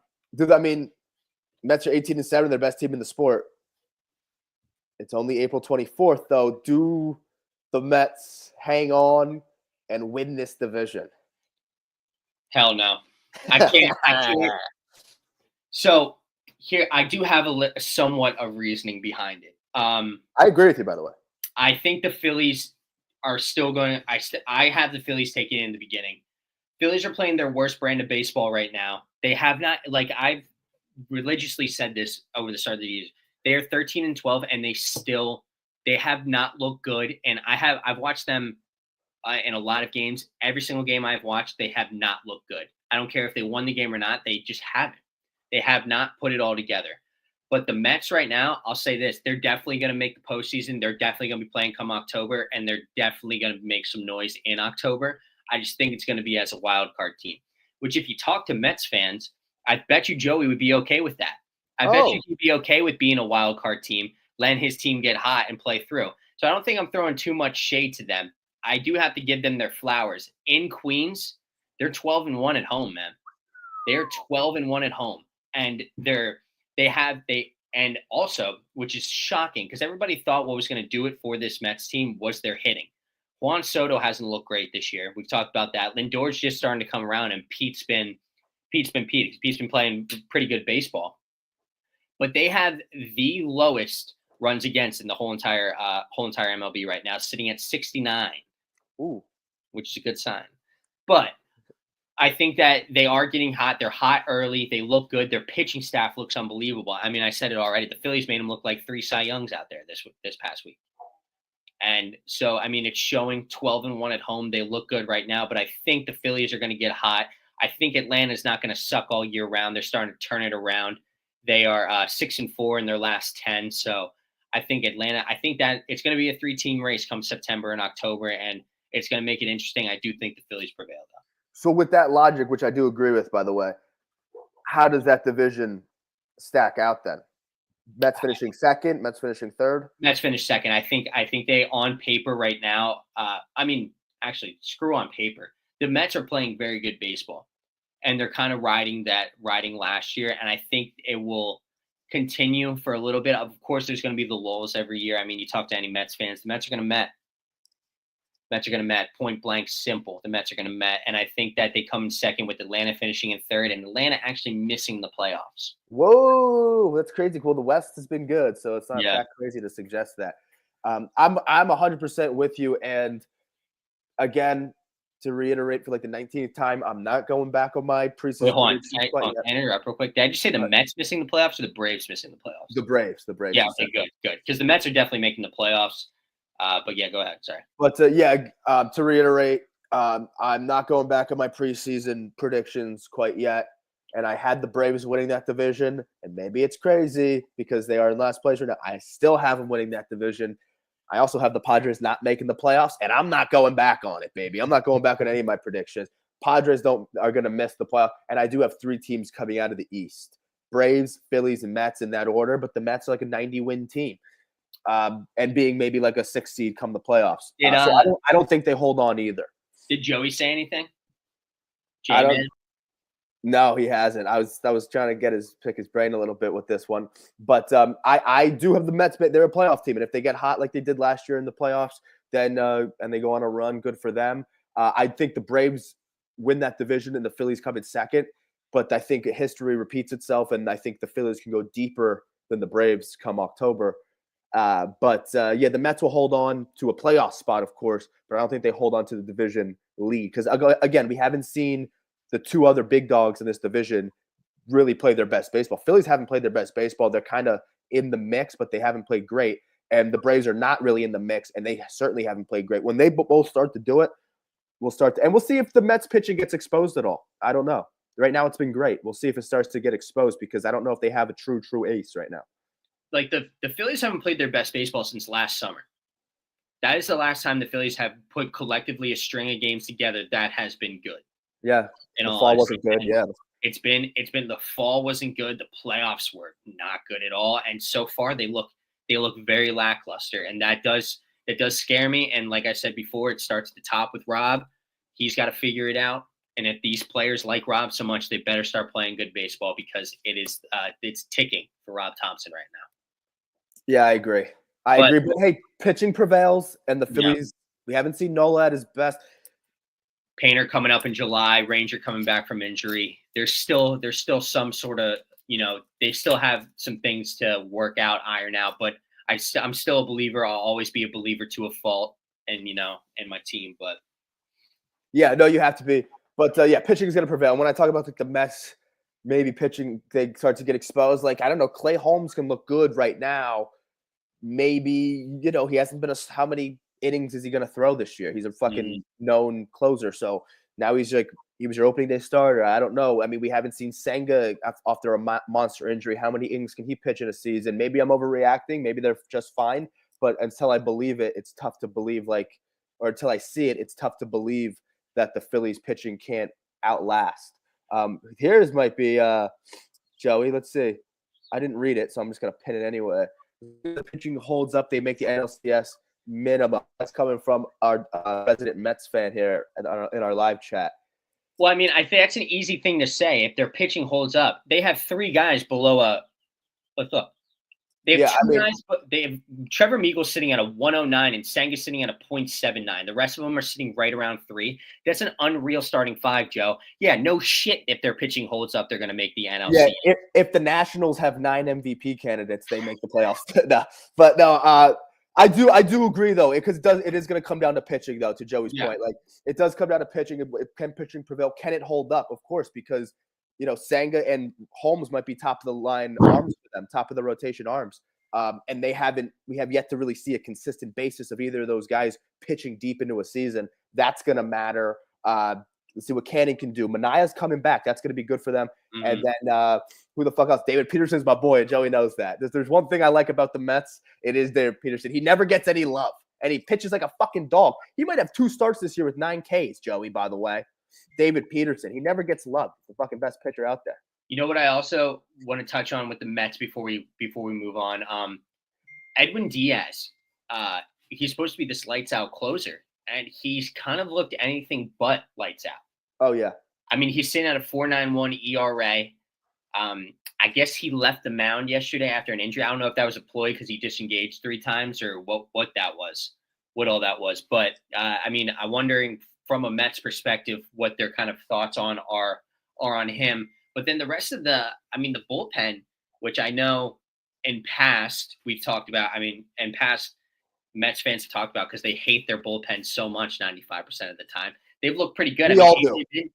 S1: are 18-7, they're the best team in the sport. It's only April 24th, though. Do the Mets hang on and win this division?
S2: Hell no. I can't. So here, I do have somewhat of reasoning behind it.
S1: I agree with you, by the way.
S2: I think the Phillies are still going. I have the Phillies taking it in the beginning. Phillies are playing their worst brand of baseball right now. They have not, I've religiously said this over the start of the year. They are 13-12, and they have not looked good. And I've watched them in a lot of games. Every single game I've watched, they have not looked good. I don't care if they won the game or not. They just haven't. They have not put it all together. But the Mets right now, I'll say this, they're definitely going to make the postseason. They're definitely going to be playing come October, and they're definitely going to make some noise in October. I just think it's going to be as a wild card team, which if you talk to Mets fans, I bet you Joey would be okay with that. I bet you he'd be okay with being a wild card team, letting his team get hot and play through. So I don't think I'm throwing too much shade to them. I do have to give them their flowers. In Queens, they're 12-1 at home, man. They're 12-1 at home. And and also, which is shocking, because everybody thought what was going to do it for this Mets team was their hitting. Juan Soto hasn't looked great this year. We've talked about that. Lindor's just starting to come around, and Pete's been Pete. Pete's been playing pretty good baseball. But they have the lowest runs against in the whole entire MLB right now, sitting at 69.
S1: Ooh,
S2: which is a good sign. But I think that they are getting hot. They're hot early. They look good. Their pitching staff looks unbelievable. I mean, I said it already. The Phillies made them look like 3 Cy Youngs out there this past week. And so, I mean, it's showing 12-1 at home. They look good right now, but I think the Phillies are going to get hot. I think Atlanta's not going to suck all year round. They're starting to turn it around. They are 6-4 in their last 10. So I think that it's going to be a 3-team race come September and October, and it's going to make it interesting. I do think the Phillies prevail, though.
S1: So with that logic, which I do agree with, by the way, how does that division stack out then? Mets finishing second, Mets finishing third?
S2: Mets finished second. I think they, on paper right now, actually, screw on paper. The Mets are playing very good baseball, and they're kind of riding last year, and I think it will continue for a little bit. Of course, there's going to be the lulls every year. I mean, you talk to any Mets fans, the Mets are going to Met. Mets are going to Met, point blank, simple. The Mets are going to Met, and I think that they come in second with Atlanta finishing in third, and Atlanta actually missing the playoffs.
S1: Whoa, that's crazy. Well, the West has been good, so it's not that crazy to suggest that. I'm 100% with you, and again, to reiterate for like the 19th time, I'm not going back on my preseason.
S2: Wait, hold on. Can I interrupt real quick? Did I just say the Mets missing the playoffs or the Braves missing the playoffs?
S1: The Braves.
S2: Yeah, okay, good. Because the Mets are definitely making the playoffs. But yeah, go ahead. Sorry.
S1: But to reiterate, I'm not going back on my preseason predictions quite yet. And I had the Braves winning that division. And maybe it's crazy because they are in last place right now. I still have them winning that division. I also have the Padres not making the playoffs, and I'm not going back on it, baby. I'm not going back on any of my predictions. Padres are going to miss the playoff, and I do have 3 teams coming out of the East: Braves, Phillies, and Mets in that order. But the Mets are like a 90-win team, and being maybe like a 6 seed come the playoffs. So I don't think they hold on either.
S2: Did Joey say anything?
S1: I don't.
S2: J-Man?
S1: No, he hasn't. I was trying to pick his brain a little bit with this one, but I do have the Mets. They're a playoff team, and if they get hot like they did last year in the playoffs, then and they go on a run, good for them. I think the Braves win that division, and the Phillies come in second. But I think history repeats itself, and I think the Phillies can go deeper than the Braves come October. Yeah, the Mets will hold on to a playoff spot, of course, but I don't think they hold on to the division lead because again, we haven't seen the two other big dogs in this division really play their best baseball. Phillies haven't played their best baseball. They're kind of in the mix, but they haven't played great. And the Braves are not really in the mix, and they certainly haven't played great. When they both start to do it, and we'll see if the Mets pitching gets exposed at all. I don't know. Right now, it's been great. We'll see if it starts to get exposed because I don't know if they have a true ace right now.
S2: Like the Phillies haven't played their best baseball since last summer. That is the last time the Phillies have put collectively a string of games together that has been good.
S1: Yeah, the fall wasn't good. Yeah,
S2: it's been the fall wasn't good. The playoffs were not good at all, and so far they look very lackluster, and that does scare me. And like I said before, it starts at the top with Rob. He's got to figure it out. And if these players like Rob so much, they better start playing good baseball because it's ticking for Rob Thompson right now.
S1: Yeah, I agree. I agree. But hey, pitching prevails, and the Phillies, we haven't seen Nola at his best.
S2: Painter coming up in July, Ranger coming back from injury. There's still some sort of, they still have some things to work out, iron out, but I'm still a believer. I'll always be a believer to a fault and, in my team, but.
S1: Yeah, no, you have to be. But yeah, pitching is going to prevail. When I talk about like the Mets, maybe pitching, they start to get exposed. Like, I don't know, Clay Holmes can look good right now. Maybe, he hasn't been how many innings is he going to throw this year? He's a fucking known closer. So now he was your opening day starter. I don't know. I mean, we haven't seen Senga after a monster injury. How many innings can he pitch in a season? Maybe I'm overreacting. Maybe they're just fine. But until I believe it, it's tough to believe or until I see it, it's tough to believe that the Phillies pitching can't outlast. Here's might be Joey. Let's see. I didn't read it, so I'm just going to pin it anyway. The pitching holds up. They make the NLCS minimum. That's coming from our resident Mets fan here in our live chat.
S2: Well, I mean, I think that's an easy thing to say. If their pitching holds up, they have three guys below let's look. They have two guys, but they have Trevor Meagles sitting at a 109 and Senga sitting at a .79. The rest of them are sitting right around 3. That's an unreal starting 5, Joe. Yeah, no shit. If their pitching holds up, they're going to make the NLCS.
S1: Yeah, if the Nationals have 9 MVP candidates, they make the playoffs. No, but no, I do agree though, because it is going to come down to pitching though. To Joey's point, like it does come down to pitching. Can pitching prevail? Can it hold up? Of course, because Senga and Holmes might be top of the line arms for them, top of the rotation arms. And we have yet to really see a consistent basis of either of those guys pitching deep into a season. That's going to matter. Let's see what Canning can do. Manaya's coming back. That's going to be good for them. Mm-hmm. And then who the fuck else? David Peterson's my boy, and Joey knows that. There's one thing I like about the Mets. It is David Peterson. He never gets any love, and he pitches like a fucking dog. He might have 2 starts this year with 9 Ks, Joey, by the way. David Peterson. He never gets love. The fucking best pitcher out there.
S2: You know what I also want to touch on with the Mets before we move on? Edwin Diaz. He's supposed to be this lights out closer, and he's kind of looked anything but lights out.
S1: Oh yeah.
S2: I mean, he's sitting at a 4.91 ERA. I guess he left the mound yesterday after an injury. I don't know if that was a ploy because he disengaged 3 times or what that was, what all that was. But I mean, I'm wondering from a Mets perspective what their kind of thoughts are on him. But then the rest of the bullpen, which I know in past we've talked about. I mean, in past Mets fans have talked about because they hate their bullpen so much 95% of the time. They've looked pretty good.
S1: We all do.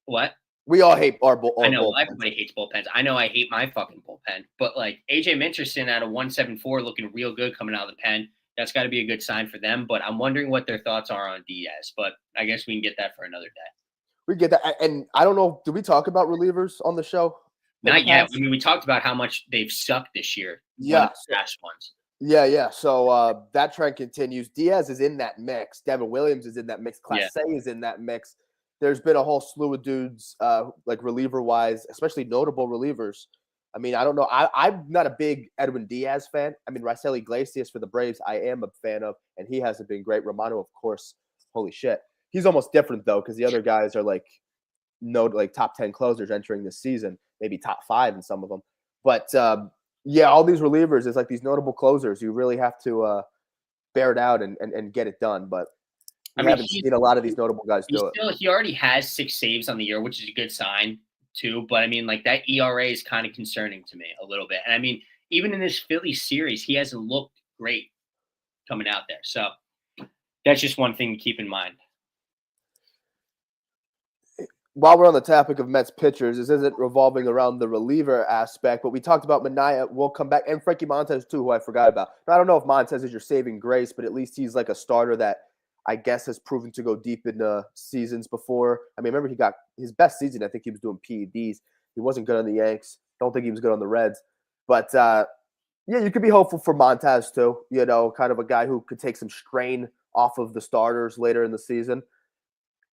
S2: What?
S1: We all hate our bullpen.
S2: I know everybody hates bullpens. I know I hate my fucking bullpen. But like AJ Minterson at a 174 looking real good coming out of the pen. That's got to be a good sign for them. But I'm wondering what their thoughts are on Diaz. But I guess we can get that for another day.
S1: We get that. And I don't know, did we talk about relievers on the show?
S2: Not yet. I mean, we talked about how much they've sucked this year.
S1: Yeah.
S2: Last ones.
S1: Yeah. So that trend continues. Diaz is in that mix. Devin Williams is in that mix. Clase is in that mix. There's been a whole slew of dudes, like reliever-wise, especially notable relievers. I mean, I don't know. I'm not a big Edwin Diaz fan. I mean, Raisel Iglesias for the Braves, I am a fan of, and he hasn't been great. Romano, of course, holy shit. He's almost different though, because the other guys are like top 10 closers entering this season, maybe top 5 in some of them. But yeah, all these relievers is like these notable closers. You really have to bear it out and get it done. But we haven't seen a lot of these notable guys do it.
S2: He already has 6 saves on the year, which is a good sign too. But I mean, like that ERA is kind of concerning to me a little bit. And I mean, even in this Philly series, he hasn't looked great coming out there. So that's just one thing to keep in mind.
S1: While we're on the topic of Mets pitchers, this isn't revolving around the reliever aspect, but we talked about Manaea will come back, and Frankie Montas too, who I forgot about. Now, I don't know if Montas is your saving grace, but at least he's like a starter that I guess has proven to go deep in seasons before. I mean, remember he got his best season. I think he was doing PEDs. He wasn't good on the Yanks. Don't think he was good on the Reds. But yeah, you could be hopeful for Montas too. You know, kind of a guy who could take some strain off of the starters later in the season.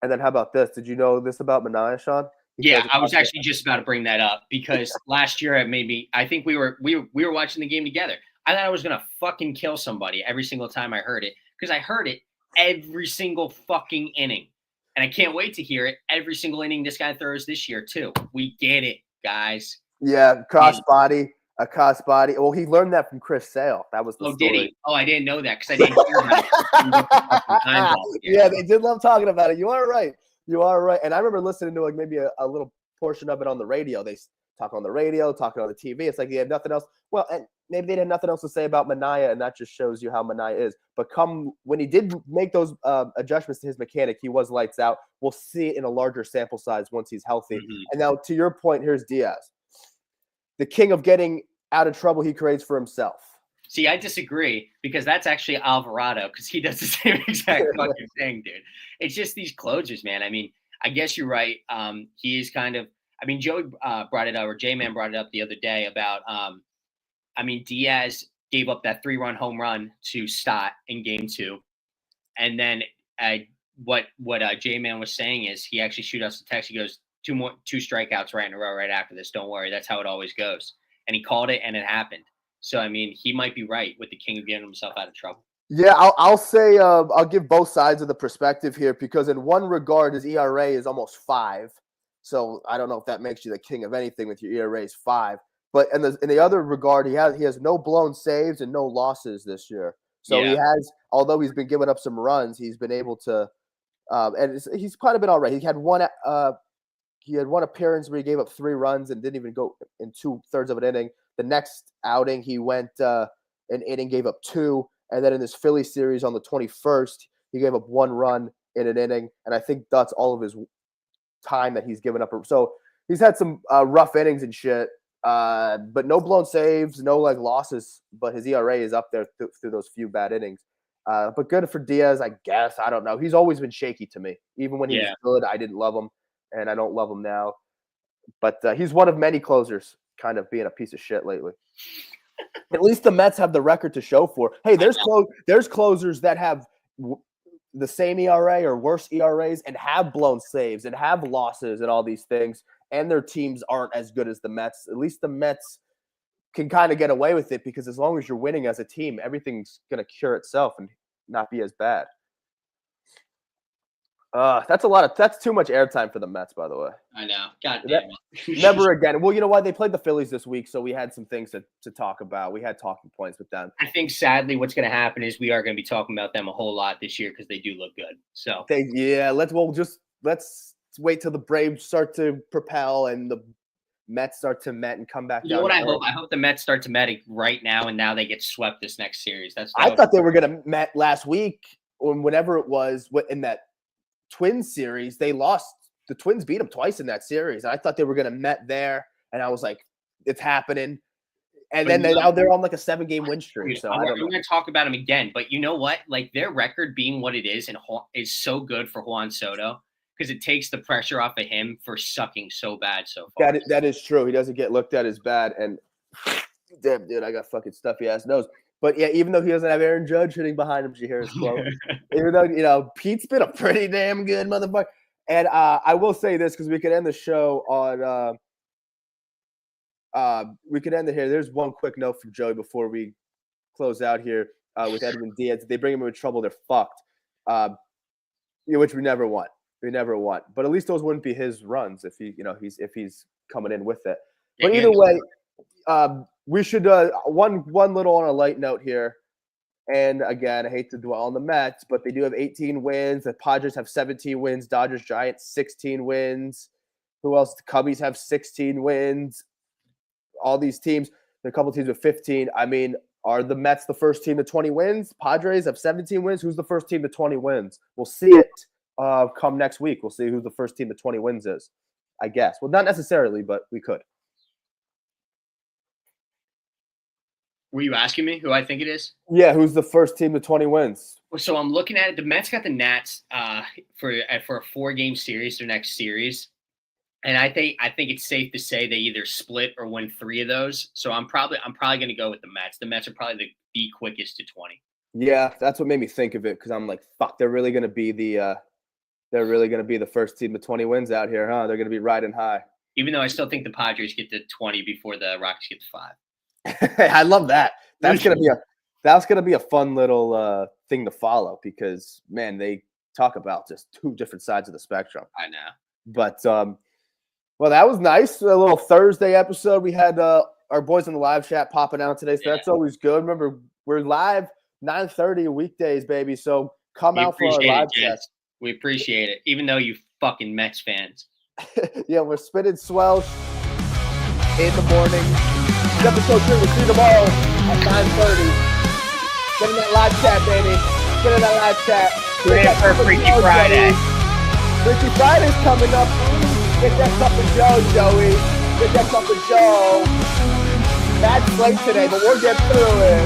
S1: And then how about this? Did you know this about Manaea, Sean?
S2: Yeah, I was actually just about to bring that up because last year it made me. I think we were watching the game together. I thought I was gonna fucking kill somebody every single time I heard it because I heard it every single fucking inning, and I can't wait to hear it every single inning this guy throws this year too. We get it, guys.
S1: Yeah, crossbody. A crossbody. Well, he learned that from Chris Sale. That was the story.
S2: Did he? Oh, I didn't know that because I didn't hear about it.
S1: Yeah, they did love talking about it. You are right. You are right. And I remember listening to like maybe a little portion of it on the radio. They talk on the radio, talking on the TV. It's like they had nothing else. Well, and maybe they had nothing else to say about Manaea, and that just shows you how Manaea is. But when he did make those adjustments to his mechanic, he was lights out. We'll see it in a larger sample size once he's healthy. Mm-hmm. And now, to your point, here's Diaz. The king of getting out of trouble he creates for himself.
S2: See, I disagree because that's actually Alvarado because he does the same exact fucking thing, dude. It's just these closers, man. I mean, I guess you're right. He is kind of – I mean, Joey brought it up or J-Man brought it up the other day about I mean, Diaz gave up that 3-run home run to Stott in game 2. And then what J-Man was saying is he actually shoot us a text. He goes, 2 strikeouts right in a row right after this. Don't worry. That's how it always goes. And he called it and it happened. So, I mean, he might be right with the king of getting himself out of trouble.
S1: Yeah, I'll say I'll give both sides of the perspective here because in one regard, his ERA is almost 5. So I don't know if that makes you the king of anything with your ERA is 5. But in the other regard, he has no blown saves and no losses this year. So yeah. He has, although he's been giving up some runs, he's been able to, and he's kind of been all right. He had one appearance where he gave up 3 runs and didn't even go in 2/3 of an inning. The next outing, he went an inning, gave up 2. And then in this Philly series on the 21st, he gave up 1 run in an inning. And I think that's all of his time that he's given up. So he's had some rough innings and shit, but no blown saves, no like losses. But his ERA is up there through those few bad innings. But good for Diaz, I guess. I don't know. He's always been shaky to me. Even when he was good, I didn't love him. And I don't love him now. But he's one of many closers kind of being a piece of shit lately. At least the Mets have the record to show for. Hey, there's closers that have the same ERA or worse ERAs and have blown saves and have losses and all these things, and their teams aren't as good as the Mets. At least the Mets can kind of get away with it because as long as you're winning as a team, everything's going to cure itself and not be as bad. That's too much airtime for the Mets, by the way.
S2: I know. God damn it.
S1: Never again. Well, you know what? They played the Phillies this week, so we had some things to talk about. We had talking points with them.
S2: I think, sadly, what's going to happen is we are going to be talking about them a whole lot this year because they do look good. So let's wait till the Braves start to propel and the Mets start to Met and come back. You know what I hope? I hope the Mets start to Met right now, and now they get swept this next series.
S1: I thought they were going to Met last week or whenever it was in that Twins series. They lost. The Twins beat them twice in that series. I thought they were going to Met there, and I was like, it's happening. And then now they're on like a 7-game win streak. So
S2: we're going to talk about them again. But you know what? Like their record being what it is and is so good for Juan Soto because it takes the pressure off of him for sucking so bad so far.
S1: That is true. He doesn't get looked at as bad. And damn, dude, I got fucking stuffy ass nose. But yeah, even though he doesn't have Aaron Judge hitting behind him, did you hear his quote? Even though, Pete's been a pretty damn good motherfucker. And I will say this because we could end the show on we could end it here. There's one quick note from Joey before we close out here with Edwin Diaz. If they bring him into trouble, they're fucked. Yeah, which we never want. We never want. But at least those wouldn't be his runs if he's coming in with it.
S2: Yeah,
S1: But either way, we should one little on a light note here. And again, I hate to dwell on the Mets, but they do have 18 wins. The Padres have 17 wins. Dodgers, Giants, 16 wins. Who else? The Cubbies have 16 wins. All these teams, there are a couple teams with 15. I mean, are the Mets the first team to 20 wins? Padres have 17 wins. Who's the first team to 20 wins? We'll see it come next week. We'll see who the first team to 20 wins is, I guess. Well, not necessarily, but we could.
S2: Were you asking me who I think it is?
S1: Yeah, who's the first team to 20 wins?
S2: So I'm looking at it. The Mets got the Nats for a 4-game series, their next series. And I think it's safe to say they either split or win 3 of those. So I'm probably going to go with the Mets. The Mets are probably the quickest to 20.
S1: Yeah, that's what made me think of it because I'm like, fuck, they're really going to be the first team to 20 wins out here, huh? They're going to be riding high.
S2: Even though I still think the Padres get to 20 before the Rockies get to 5.
S1: I love that. That's gonna be a fun little thing to follow because man, they talk about just 2 different sides of the spectrum.
S2: I know.
S1: But well, that was nice. A little Thursday episode. We had our boys in the live chat popping out today, so that's always good. Remember, we're live 9:30 weekdays, baby. So come out for our live chat.
S2: We appreciate it, even though you fucking Mets fans.
S1: Yeah, we're spinning Swelsh in the morning. Episode 2, we'll see you tomorrow at 9:30. Get in that live chat, baby. Get in that live chat.
S2: Get in for Freaky Friday.
S1: Freaky Friday's coming up. Get that cup of Joe, Joey. Get that cup of Joe. Bad slate today, but we'll get through it.